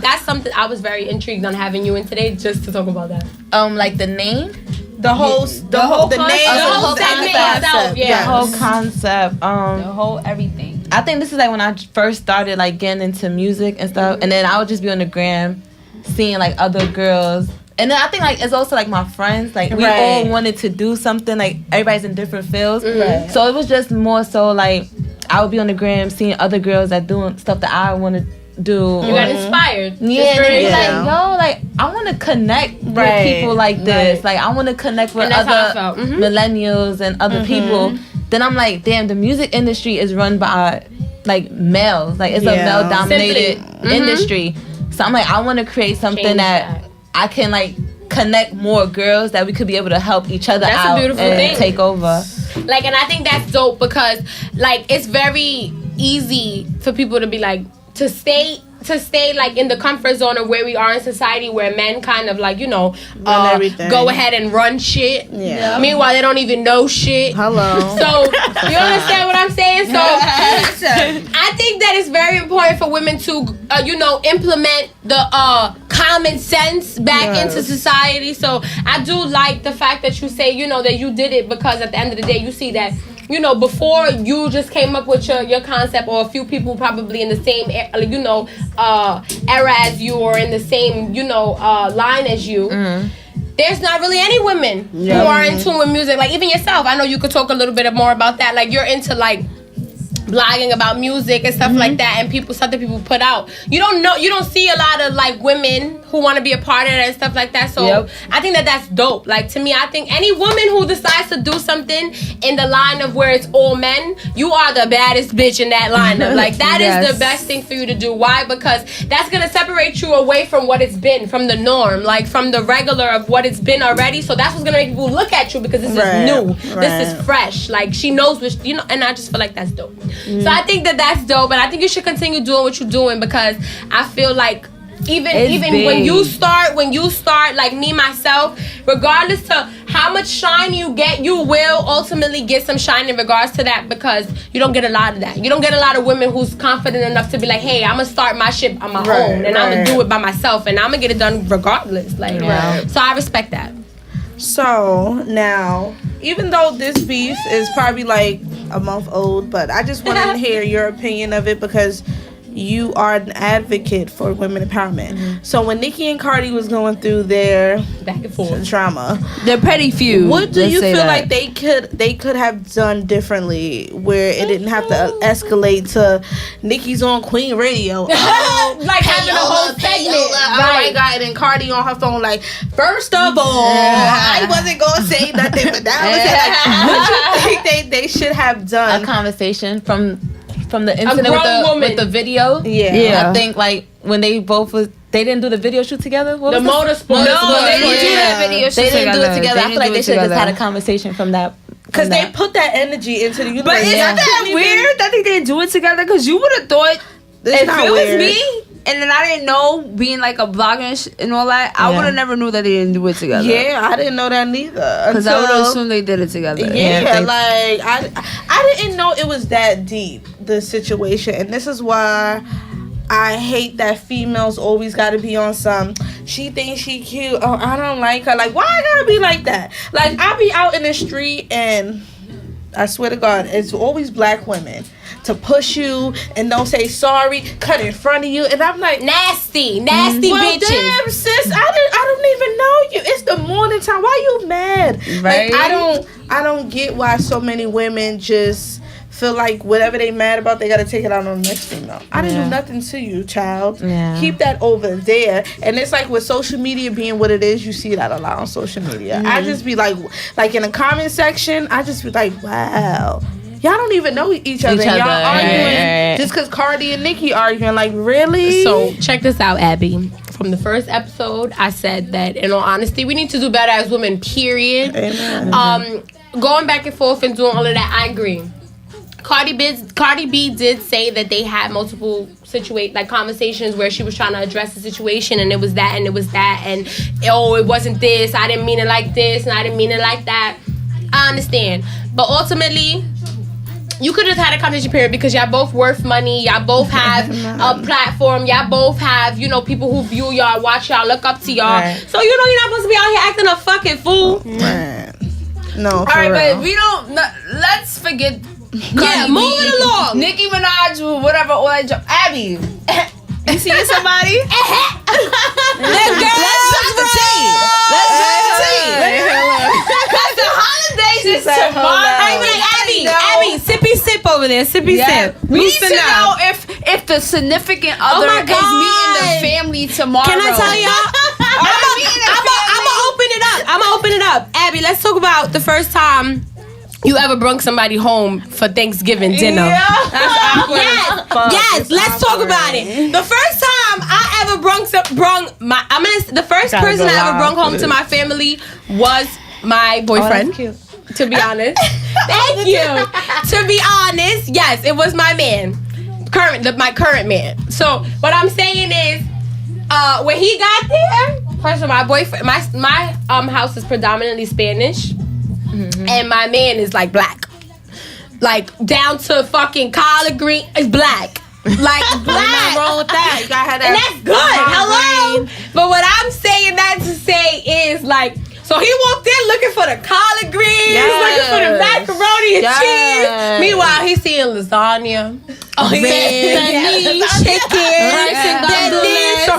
That's something I was very intrigued on having you in today just to talk about that. like the name, the whole name, The whole whole segment concept. itself, yeah. the whole concept. The whole everything. I think this is like when I first started like getting into music and stuff, and then I would just be on the gram, seeing like other girls, and then I think like it's also like my friends, like we all wanted to do something. Like everybody's in different fields, so it was just more so like I would be on the gram seeing other girls that doing stuff that I want to do. You got inspired. Yeah, and then it's Yeah. like, yo, like I want to connect with people like this. Like I want to connect with And that's how I other felt. millennials and other people. Then I'm like, damn, the music industry is run by like males. Like it's a Yeah. male dominated Simply. industry. So I'm like, I want to create something Change that that. I can like connect more girls that we could be able to help each other That's a out beautiful and thing. take over. Like, and I think that's dope because, like, it's very easy for people to be like, to stay to stay like in the comfort zone of where we are in society, where men kind of like, go ahead and run shit. Yeah. Meanwhile, they don't even know shit. Hello. So you understand what I'm saying? So I think that it's very important for women to implement the common sense back into society. So I do like the fact that you say, that you did it, because at the end of the day, you see that, before you just came up with your concept, or a few people probably in the same, era as you, or in the same, line as you. Mm-hmm. There's not really any women who are in tune with music. Like, even yourself, I know you could talk a little bit more about that. Like, you're into, like, blogging about music and stuff like that, and something people put out. You don't see a lot of like women who want to be a part of it and stuff like that. So I think that's dope. Like, to me, I think any woman who decides to do something in the line of where it's all men, you are the baddest bitch in that lineup. Like, that is the best thing for you to do. Why? Because that's gonna separate you away from what it's been, from the norm, like from the regular of what it's been already. So that's what's gonna make people look at you, because this is new, this is fresh. Like, she knows what and I just feel like that's dope. So I think that's dope, and I think you should continue doing what you're doing, because I feel like even when you start, like me myself, regardless to how much shine you get, you will ultimately get some shine in regards to that, because you don't get a lot of that. You don't get a lot of women who's confident enough to be like, hey, I'm gonna start my shit on my own, and I'm gonna do it by myself, and I'm gonna get it done regardless. Like, so I respect that. So now, even though this beef is probably like a month old, but I just want to hear your opinion of it, because you are an advocate for women empowerment. Mm-hmm. So when Nikki and Cardi was going through their back and forth drama, their petty feud, what do you feel like they could have done differently, where it didn't have to escalate to Nikki's on Queen Radio, like having a whole segment, oh my God, and then Cardi on her phone like, first of all, I wasn't gonna say nothing, but that was it. Like, what you think they should have done? A conversation from the incident with the video. Yeah. I think like when they didn't do the video shoot together. The motorsport. No, they didn't do that video shoot together. They didn't do it together. I feel like they should have just had a together. conversation from that. Because they put that energy into the universe. But isn't that weird that they didn't do it together? Because you would have thought, if it was me, and then I didn't know, being like a blogger and all that, I would have never knew that they didn't do it together. Yeah, I didn't know that neither. Because I would have assumed they did it together. Yeah, like, I didn't know it was that deep, the situation. And this is why I hate that females always got to be on some, she thinks she cute, oh, I don't like her. Like, why I got to be like that? Like, I be out in the street, and I swear to God, it's always black women to push you and don't say sorry, cut in front of you, and I'm like, nasty well, bitches. Damn, sis, I don't even know you. It's the morning time. Why you mad? Right? Like, I don't get why so many women just feel like whatever they mad about, they gotta take it out on the next female. I didn't do nothing to you, child. Yeah. Keep that over there. And it's like with social media being what it is, you see that a lot on social media. I just be like in the comment section, I just be like, wow. Y'all don't even know each other. Y'all arguing just because Cardi and Nikki arguing. Like, really? So check this out, Abby. From the first episode, I said that, in all honesty, we need to do better as women, period. Amen. Going back and forth and doing all of that, I agree. Cardi B did say that they had multiple conversations where she was trying to address the situation, and it was that, and it was that, and it wasn't this, I didn't mean it like this, and I didn't mean it like that. I understand. But ultimately, you could have had a conversation, period, because y'all both worth money. Y'all both have a platform. Y'all both have, people who view y'all, watch y'all, look up to y'all. Right. So, you're not supposed to be out here acting a fucking fool. Man. No, all right, but we don't, let's forget Cardi B, moving along. Nicki Minaj, whatever, all that jump. Abby, you seeing somebody? Let's drop the tea. Because the holidays is tomorrow. Abby, sippy sip over there. Sippy sip. We need to know if the significant other is meeting the family tomorrow. Can I tell y'all? I'm gonna open it up. Abby, let's talk about the first time you ever brung somebody home for Thanksgiving dinner. Yeah. That's awkward. Yes, let's talk about it. The first time I ever the first person I ever brung home to my family was my boyfriend. Oh, that's to be honest. Thank you. To be honest, yes, it was my man. my current man. So what I'm saying is, when he got there, first of all, my boyfriend, my house is predominantly Spanish, and my man is like black, like down to fucking collard green is black. Like black. Nothing wrong with that. You gotta have that. And that's good. Hello. But what I'm saying that to say is like, so he walked in looking for the collard greens, looking for the macaroni and cheese. Meanwhile, he's seeing lasagna, chicken, rice and dumplings. So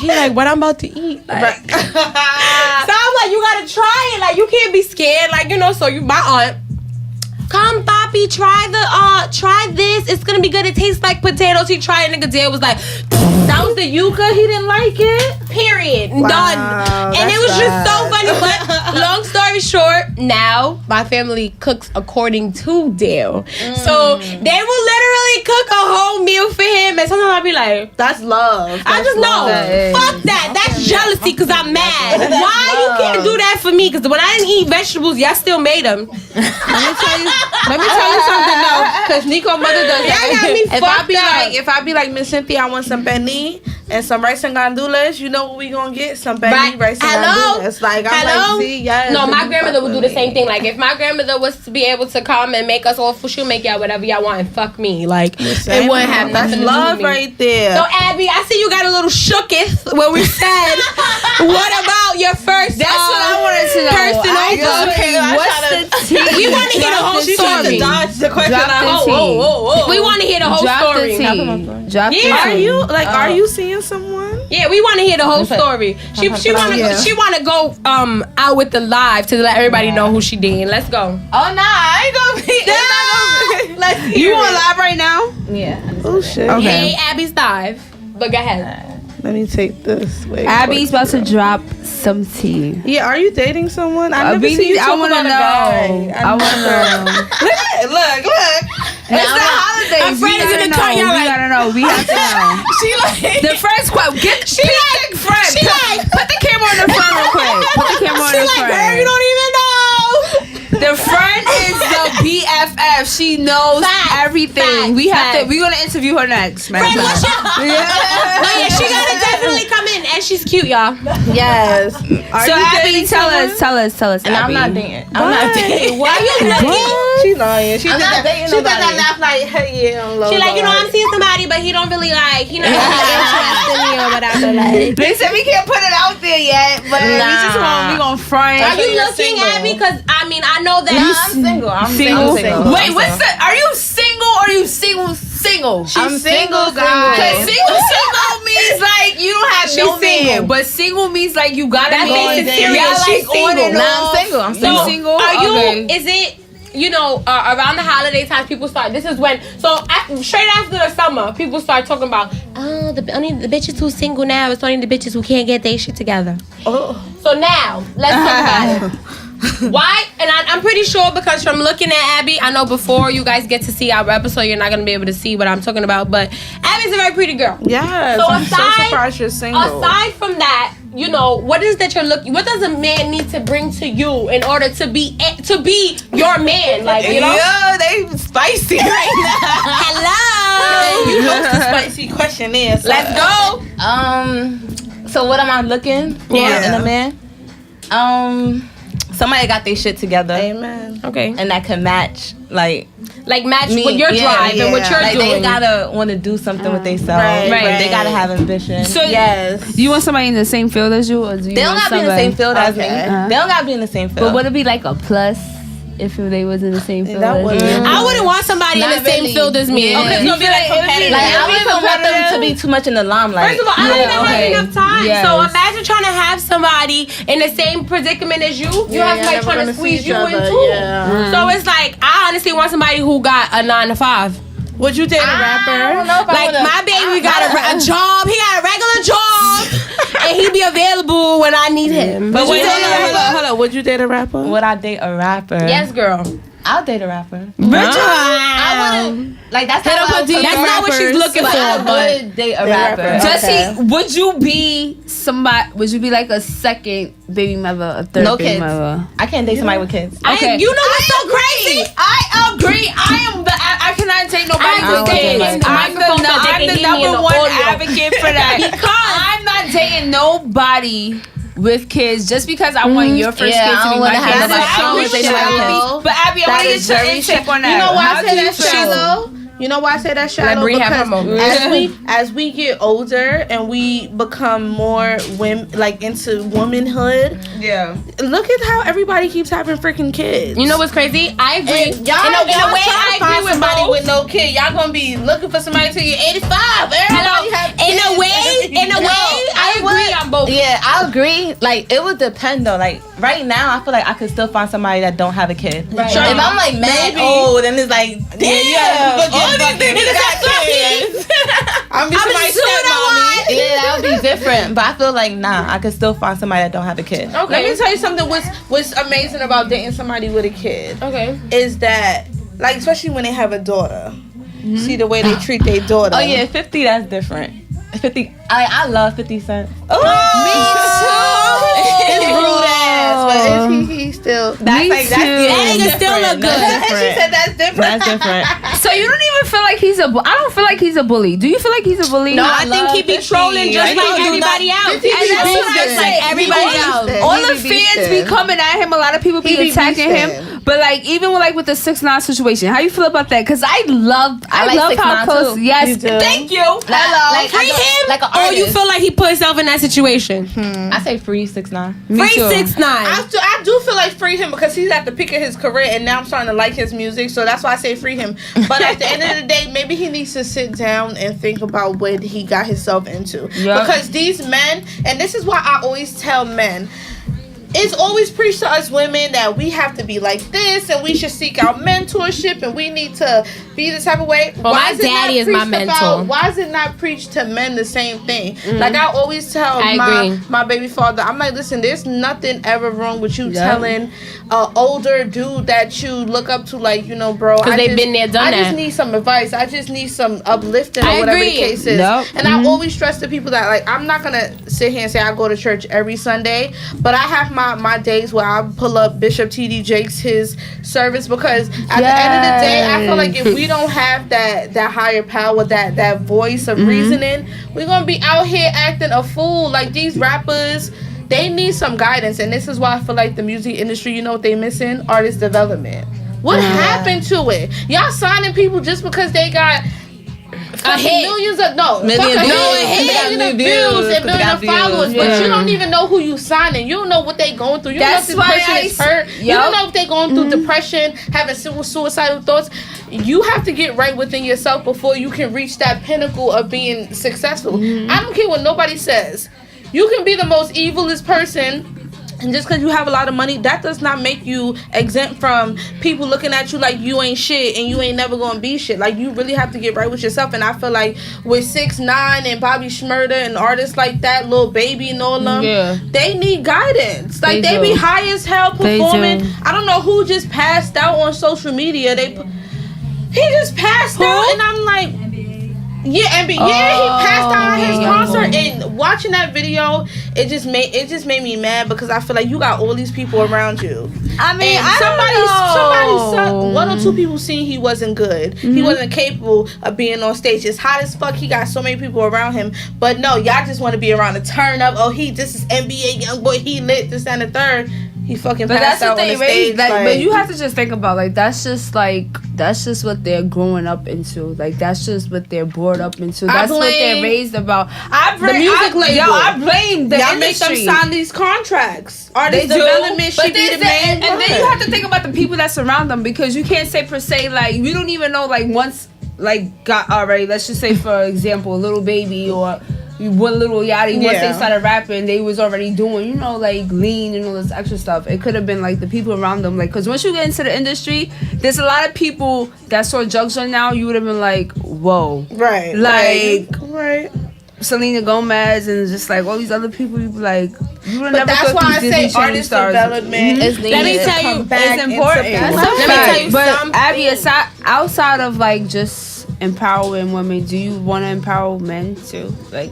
he like, what I'm about to eat. Like, so I'm like, you gotta try it. Like, you can't be scared. Like, you know, so my aunt. Come, Papi, try this. It's gonna be good. It tastes like potatoes. He tried it. Nigga Dad was like, that was the yuca. He didn't like it. Period. Wow, done. And it was just so funny. But long story short, now my family cooks according to Dale. So they will literally cook a whole meal for him. And sometimes I'll be like, that's love. I just know. Fuck that. That's jealousy because I'm mad. Why you can't do that for me? Because when I didn't eat vegetables, y'all still made them. Let me tell you something though, because Nico mother does that. If I be like Miss Cynthia, I want some penne and some rice and gandules. You know what we gonna get? Some penne, rice and gandules. Like I'm like, see, yes. No, my grandmother would do the same thing. Like if my grandmother was to be able to come and make us all food, she'll make y'all whatever y'all want and fuck me. Like it wouldn't have nothing to do with me. Right there. So Abby, I see you got a little shooketh when we said, what about your first? That's what I wanted to know. Person over. Okay, what's the tea? We want to hear the whole story. Dodge the question. Whoa. We want to hear the whole story. Drop the tea. Are you seeing someone? Yeah, we want to hear the whole story. She want to go out with the live to let everybody know who she did. Let's go. Oh, nah, I ain't gonna be. Let's hear You on it. live right now? Yeah. Oh shit. Hey, Abby's live. But go ahead. Let me take this. Wait, Abby's about to drop some tea. Yeah, are you dating someone? I never see you talk about a guy. I want to know. Look. It's the holidays. I'm friends in the car. We gotta know. We have to know. She like The friend's quote. Friend. Put the camera on the front real quick. Put the camera on the front. girl, you don't even know. The friend is the BFF. She knows everything. We're gonna interview her next. Man. Friend, what's your? Yeah, she gotta definitely come in, and she's cute, y'all. Yes. So Abby, tell us. And I'm not dating. I'm not dating. Why you looking? She's lying. She I'm did not that. dating She did that nobody. laugh like, hey, yeah, I'm low. She like, you know, I'm seeing somebody, but he don't really like, he not really interested in me or whatever. Like, They said we can't put it out there yet, but we just we gonna front. are you looking at me? Because I mean, I know that. I'm single. I'm Single? single. Wait, are you single or are you single? I'm single, guys. Because single means like you don't have no single. man, but single means like you gotta That be makes it serious. Y'all She's like on single. and Nah, off. I'm single. I'm single. So, single? are you? Okay. Is it? You know, around the holiday time, people start. This is when. So straight after the summer, people start talking about. Oh, only the bitches who single now. It's only the bitches who can't get their shit together. Oh. So now let's talk about it. Why? And I'm pretty sure because from looking at Abby, I know before you guys get to see our episode, you're not gonna be able to see what I'm talking about. But Abby's a very pretty girl. Yes. So I'm so surprised you're single. Aside from that, you know, what is that you're looking? What does a man need to bring to you in order to be your man? Like, you know, Yeah, they spicy right now. hello. You post a spicy questionnaire. So. Let's go. So what am I looking for Yeah. in a man? Somebody got their shit together. Amen. Okay. And that can match, like Match me. with your drive and what you're like doing. they gotta want to do something with themselves. Right. They gotta have ambition. So Yes. do you want somebody in the same field as you, or do you They don't want gotta be in the somebody? same field as me. Uh-huh. They don't gotta be in the same field. But would it be like a plus if they was in the same field? That as would- you? I wouldn't want somebody in Not the same really. field as me. Yeah. Okay, You so feel like competitive? like I wouldn't even want them to be too much in the limelight. first of all, I don't even have enough time. Yes. So imagine trying to have somebody in the same predicament as you. You have somebody trying to squeeze you in too. Yeah. So it's like I honestly want somebody who got a 9 to 5. Would you date a rapper? I don't know if I Like would've- my baby got a job. He got a regular job, and he be available when I need him. But wait, You hold know? on. Would you date a rapper? Would I date a rapper? Yes, girl. I'll date a rapper. I wouldn't. Like that's Hit not up what I her was DM. That's not what she's looking but for, I but- would date a rapper. Jesse, would you be somebody? Would you be like a second baby mother, a third No baby kids. mother? I can't date somebody with kids. Okay. You know what's so crazy? I agree. I am the. I I cannot take nobody with kids. I'm the hear me in number the one audio. advocate for that. Because I'm not dating nobody with kids just because I want your first kid to be my kid. But Abby, I want to get your intake on that. You know why How I do say you that's feel? shallow? You know why I say that's shallow? Bree have her Because moment. as we get older and we become more women, like into womanhood. Yeah. Look at how everybody keeps having freaking kids. You know what's crazy? I agree. And y'all, in a way, I I find agree with somebody both. with no kid. Y'all gonna be looking for somebody till you're 85. Everybody have In kids. a way, I agree on both. Yeah, I agree. Like, it would depend though. Like, right now, I feel like I could still find somebody that don't have a kid. Right. If I'm like mad old, then it's like, damn, all these niggas got kids. I'm be somebody's stepmommy. Yeah, that would be different. But I feel like, nah, I could still find somebody that don't have a kid. Okay. Let me tell you something. What's amazing about dating somebody with a kid Okay. is that, like, especially when they have a daughter, see the way they treat their daughter. Oh yeah, 50, that's different. 50, I love 50 Cent. It's rude ass, but he still. That's like, that's That nigga still look good. She said that's different. That's different. So you don't even feel like he's a I don't feel like he's a bully. Do you feel like he's a bully? No, I think he be trolling just like everybody else. And that's what I say. Everybody else. All the fans be coming at him. A lot of people be He be attacking beasting. him. But like even with the 6ix9ine situation, how you feel about that? Because I love like how 6ix9ine close. too. Yes, You do? thank you. Hello. Like, Free him, like an or you artist. feel like he put himself in that situation? I say free 6ix9ine. Free too. 6ix9ine. I do feel like free him because he's at the peak of his career and now I'm starting to like his music, so that's why I say free him. But at the end of the day, maybe he needs to sit down and think about what he got himself into. Yep. Because these men, and this is why I always tell men, it's always preached to us women that we have to be like this and we should seek out mentorship and we need to be this type of way. Well, my daddy is my preached mentor. why is it not preached to men the same thing? Like I always tell I agree. my baby father, I'm like, listen, there's nothing ever wrong with you telling an older dude that you look up to, like, you know, bro, Because they've been there, done I that. just need some advice. I just need some uplifting I or whatever agree. the case is. Yep. And I always stress to people that, like, I'm not gonna sit here and say I go to church every Sunday, but I have my days where I pull up Bishop T.D. Jakes his service because at the end of the day, I feel like if we don't have that higher power, that voice of reasoning, we're gonna be out here acting a fool. Like these rappers, they need some guidance, and this is why I feel like the music industry, you know what they missing? Artist development. What happened to it? Y'all signing people just because they got millions of Million views. million views and million of followers, but you don't even know who you signing. You don't know what they going through. You That's don't know if why this person is hurt. You don't know if they going through depression, having suicidal thoughts. You have to get right within yourself before you can reach that pinnacle of being successful. I don't care what nobody says. You can be the most evilest person, and just because you have a lot of money, that does not make you exempt from people looking at you like you ain't shit and you ain't never gonna be shit. Like, you really have to get right with yourself. And I feel like with 6ix9ine and Bobby Shmurda and artists like that, Lil Baby and all of them, they need guidance. Like, they be high as hell performing. I don't know who just passed out on social media. He just passed out, and I'm like, he passed out at his concert, and watching that video, it just made me mad because I feel like you got all these people around you. I mean, And somebody's one or two people seen he wasn't good. He wasn't capable of being on stage. It's hot as fuck. He got so many people around him. But no, y'all just want to be around the turn up. Oh, this is NBA young boy. He lit this and the third. He fucking But passed that's out the on the thing, stage. but you have to just think about, like, that's just what they're growing up into. Like, that's just what they're brought up into. That's what they're raised about. I blame the y'all make them industry. sign these contracts. Artist They do, development but should be there's the main and then you have to think about the people that surround them, because you can't say per se, like, we don't even know, like, once, like, got already, let's just say, for example, Lil Baby or one Little Yachty, once they started rapping, they was already doing, you know, like, lean and all this extra stuff. It could have been, like, the people around them, like, because once you get into the industry, there's a lot of people that saw Jugs on now, you would have been like, whoa. Right. Like, right. Selena Gomez and just, like, all these other people, you be like, you would But never that's thought why I these say Disney Channel artist stars. development is needed. Let me tell you, Come back it's important. into Let me tell you But something. Abby, outside of, like, just empowering women, do you want to empower men too? Like,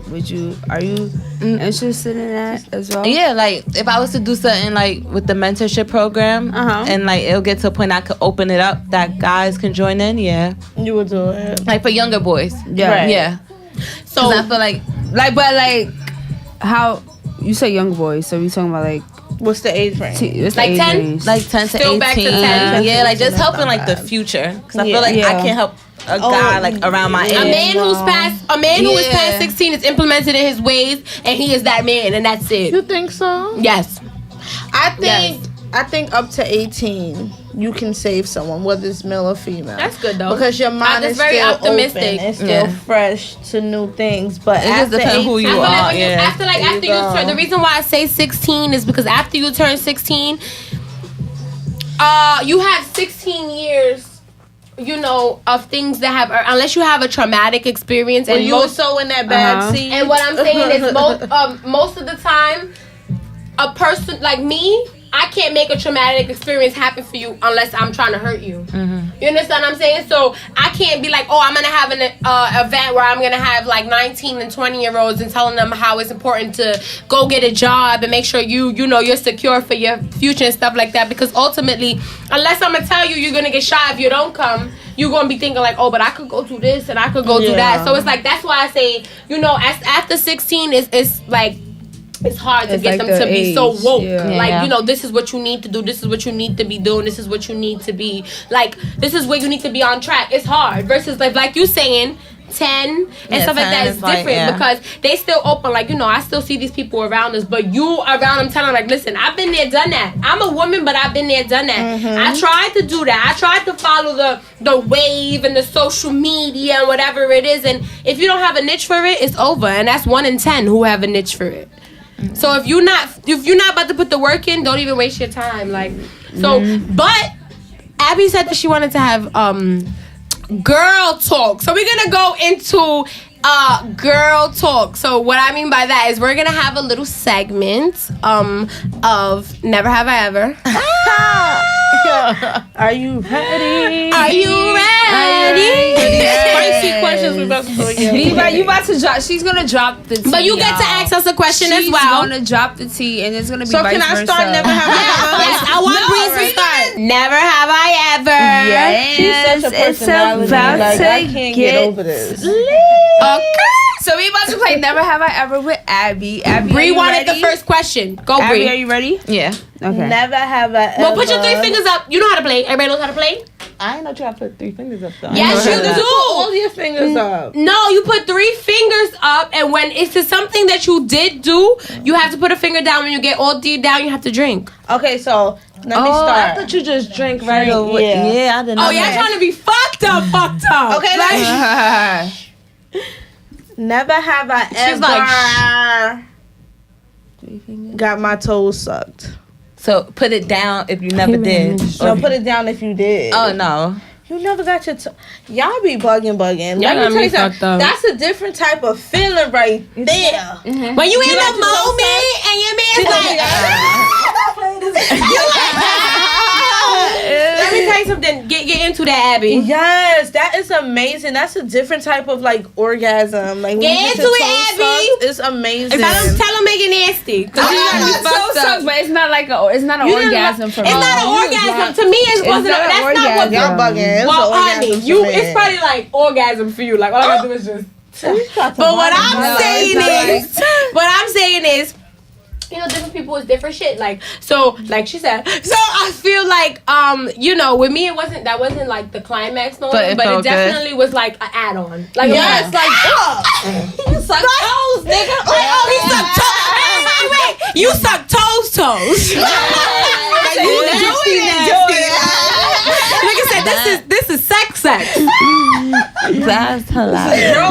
are you interested in that as well? Yeah, like if I was to do something like with the mentorship program, and like it'll get to a point I could open it up that guys can join in. Yeah, You would do it. like for younger boys. Yeah. Right. Yeah. So I feel like But like, how you say young boys? So we talking about like, What's the age range? what's the Like age 10? range? like 10 to Still 18. back to 10. Yeah, like just That's helping not like the bad. future. Because I Yeah. feel like Yeah. I can't help a guy like around my age. a man who's past a man who is Yeah. past 16 is implemented in his ways, and he is that man, and that's You it. think so? Yes. I think up to 18 you can save someone, whether it's male or female. That's good, though. Because your mind That's is very still optimistic. open. It's still Yeah. fresh to new things. But It just after depends who 18, you I feel like are. when you, Yeah. after you go. turn, the reason why I say 16 is because after you turn 16, you have 16 years, you know, of things that have, unless you have a traumatic experience, when and you were most, so in that bad seed. and what I'm saying is most of the time, a person like me, I can't make a traumatic experience happen for you unless I'm trying to hurt you. You understand what I'm saying? So I can't be like, oh, I'm gonna have an event where I'm gonna have like 19 and 20-year-olds and telling them how it's important to go get a job and make sure you know you're secure for your future and stuff like that. Because ultimately, unless I'm gonna tell you you're gonna get shot if you don't come, you're gonna be thinking like, oh, but I could go do this and I could go do that. So it's like, that's why I say, you know, after 16 it's like, it's hard to It's get like them the to be so age, woke. yeah. Like, Yeah. you know, this is what you need to do. This is what you need to be doing. This is what you need to be. Like, this is where you need to be on track. It's hard. Versus, like you saying, 10 and Yeah, stuff like 10 that is is like, different yeah. because they still open. Like, you know, I still see these people around us, but you around them telling, like, listen, I've been there, done that. I'm a woman, but I've been there, done that. I tried to do that. I tried to follow the wave and the social media and whatever it is. And if you don't have a niche for it, it's over. And that's 1 in 10 who have a niche for it. So if you're not about to put the work in, don't even waste your time. Like, so, but Abby said that she wanted to have girl talk. So we're gonna go into girl talk. So what I mean by that is we're gonna have a little segment of Never Have I Ever. Are you ready? Are you ready? Spicy questions we about to throw You about to drop. She's gonna drop the tea. But you get to y'all. ask us a question as She's well. gonna drop the tea, and it's gonna be So vice can I versa. start? Never have I Yes, I want Breeze to start. Never have I ever. Yes, She's such a it's personality. about Like, to I can't get over this. Okay. So we about to play Never Have I Ever with Abby. Abby, Bree are you wanted ready? the first question. Go, Abby, Bree. are you ready? Yeah. Okay. Never have I ever. Well, put your 3 fingers up. You know how to play. Everybody knows how to play? I didn't know you had to put 3 fingers up though. Yes, you Put do. all your fingers up. No, you put 3 fingers up, and when it's something that you did do, you have to put a finger down. When you get all 3 down, you have to drink. Okay, so let me I start. thought you just drank right Drink, away. yeah. Yeah, I didn't know. Oh, y'all that. trying to be fucked up. Okay, like, Never have I ever got my toes sucked. So put it down if you never did. No, put it down if you did. Oh no. You never got your y'all be bugging. Y'all Let me got tell me you something. fucked up. That's a different type of feeling right there. when you in like the your toes moment and your man's let me tell you something. Get into that, Abby. Yes, that is amazing. That's a different type of like orgasm. Like when Get you into your it, toes Abby. sucked, it's amazing. Tell them make it nasty. 'Cause you gotta be fucked up. But it's not like it's not an You didn't orgasm like- for It's me. not an orgasm. To me, it wasn't. not an That's not what. orgasm. Y'all bugging. It's Well, an orgasm honey, for you. me. It's probably like orgasm for you. Like all I gotta do is just. But what I'm saying is, you know, different people is different shit. Like, so, like she said. So I feel like, you know, with me, that wasn't like the climax moment, But it but it felt definitely was like an add-on. Like, Yes, like you suck toes, nigga. Oh, he suck toes. Wait, you suck toes. Like, you doing that. Like I said, this is sex. That's hilarious.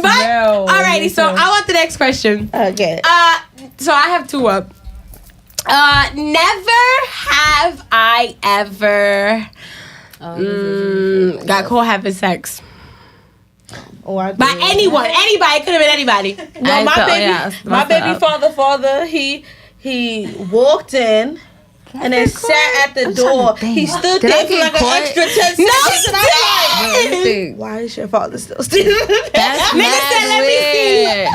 But alrighty, so I want the next question. okay. So I have 2 up. Never have I ever got caught having sex Oh, I by did. anyone. Anybody, could have been anybody. Well, my baby myself. father, he walked in and then sat at the door. He stood there for like an extra 10 seconds. And I'm like, why is your father still stealing? That's mad weird.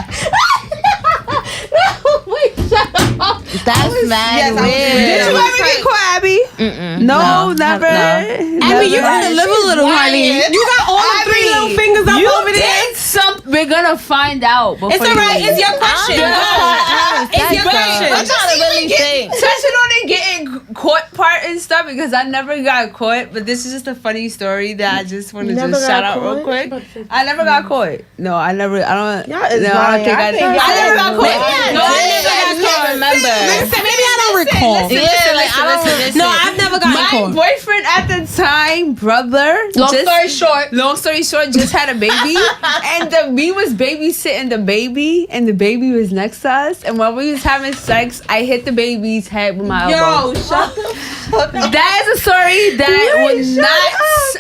That's mad weird. Did you ever get caught, Abby? No, never. Abby, you gotta live a little, honey. You got all the 3 little fingers up over there. We're gonna find out. It's alright. It's your question. It's your question. I'm trying to really think. Touching on the getting caught part and stuff because I never got caught, but this is just a funny story that I just want to just shout out real quick. I never got caught. No, I don't think I never got caught. No, I never got caught. Remember? Maybe I don't recall. No, I've never gotten caught. My boyfriend at the time, brother. Long story short, just had a baby, and we was babysitting the baby, and the baby was next to us. And while we was having sex, I hit the baby's head with my elbow. Yo, shut the fuck up. That is a story that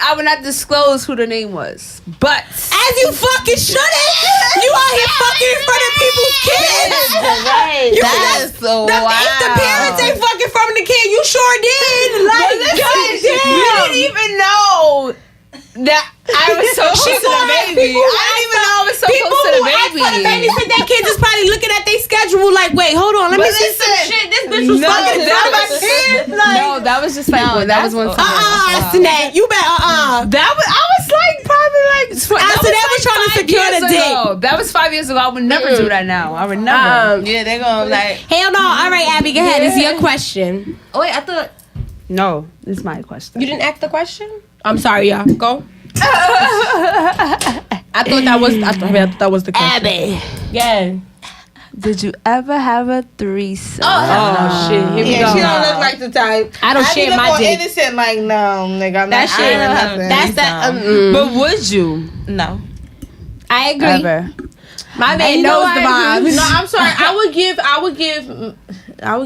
I would not disclose who the name was. But As you fucking shouldn't. You out here fucking in front of people's kids. Right. That's so wild. If the parents ain't fucking from the kid, you sure did. Like, goddamn. we didn't even know that I was so close to the baby. I didn't even know I was so close to the baby. People who ask for the babysit their kids is probably looking at their schedule like, wait, hold on, let me see some shit. This bitch was fucking in front of my kid. No, that was just like that was one time. Snap, you bet. That was I was like probably like So they were trying to secure the dick. That was 5 years ago. I would never do that now. I would never. Yeah, they're gonna like. Hell no. All right, Abby, go ahead. It's your question. Oh wait, I thought. No, this is my question. You didn't ask the question? I'm sorry, y'all. Go. I thought that was the question. Abby. Yeah. Did you ever have a threesome? Oh shit. Here we go. She don't look like the type. I don't share my dick. Innocent, like no, nigga. I'm That not shit. sharing nothing. That's that. But would you? No. I agree. Ever? My man knows the vibes. No, I'm sorry. I would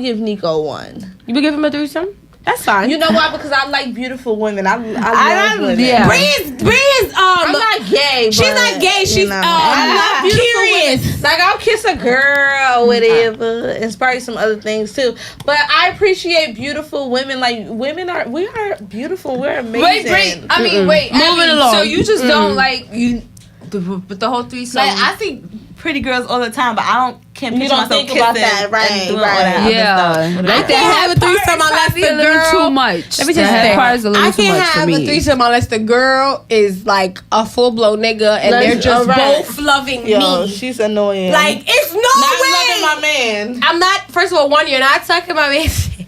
give Nico one. You would give him a threesome? That's fine. You know why? Because I like beautiful women. I love women. Yeah. Bree's I'm not gay. she's not gay. She's I love beautiful curious. women. Like I'll kiss a girl, whatever, and probably some other things too. But I appreciate beautiful women. Like we are beautiful. We're amazing. Wait. I mean, wait. Moving along. So you just don't like you, the whole threesome. Like I see pretty girls all the time, but I can't You picture don't myself think about kissing that, right, and doing right. all that other stuff. I can't have a threesome unless the a little girl. too much. Let me just That say, requires a little I too can't much for have a me. threesome unless the girl is like a full blown nigga and they're just both loving Yo, me. she's annoying. Like it's no not way. loving my man. I'm not. First of all, one, you're not sucking my man's dick.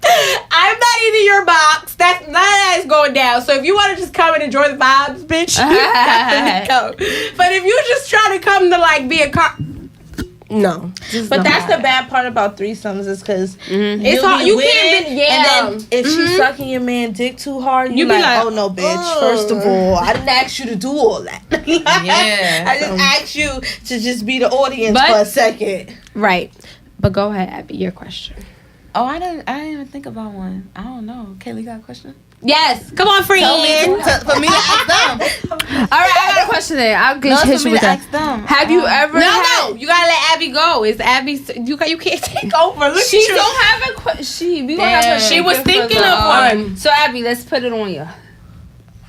I'm not eating your box. That's none of that is going down. So if you want to just come and enjoy the vibes, bitch, definitely go. But if you just try to come to like be a no. But that's the bad part about threesomes is because It's hard. You can't. And then if she's sucking your man dick too hard, you be like, oh no, bitch. First of all, I didn't ask you to do all that. Yeah. I just asked you to just be the audience for a second. Right. But go ahead, Abby. Your question. Oh, I didn't even think about one. I don't know. Kaylee got a question? Yes. Come on, friend. For me to ask them. All right, I got a question there. I'll get No, hit it's for you me with to that. ask them. Have you ever? No. You gotta let Abby go. It's Abby. You can't take over. Look She at you. don't have a question. We gonna have a. She was thinking of one. So Abby, let's put it on you.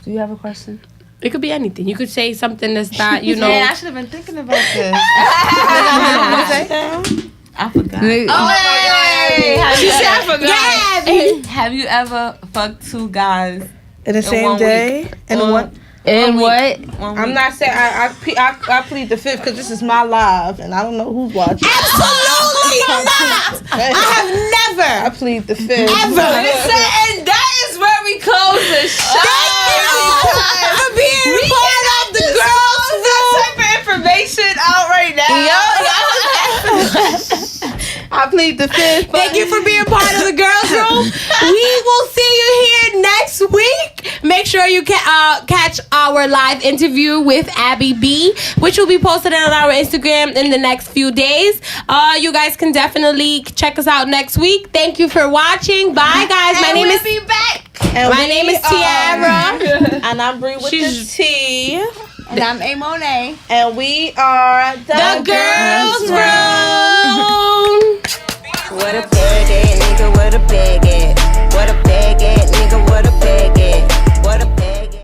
Do you have a question? It could be anything. You could say something that's not, you know. Man, I should have been thinking about this. I forgot. She said I forgot. Have you ever fucked two guys In the same one day? week? And what? And what? 1 I'm week? not saying I plead the fifth because this is my live and I don't know who's watching. Absolutely not. I have never. I plead the fifth. Ever. And that is where we close the show. For being part of the girls' that type of information out right now. I plead the fifth. Thank you for being part of the girls' room. We will see you here next week. Make sure you catch our live interview with Abby B, which will be posted on our Instagram in the next few days. You guys can definitely check us out next week. Thank you for watching. Bye, guys. My name is Tiara. And I'm Bree with the T. And I'm A Monet. And we are The Girls' Room. What a birthday, nigga. nigga, what a bag at? What a bag at, nigga, what a bag at? What a bag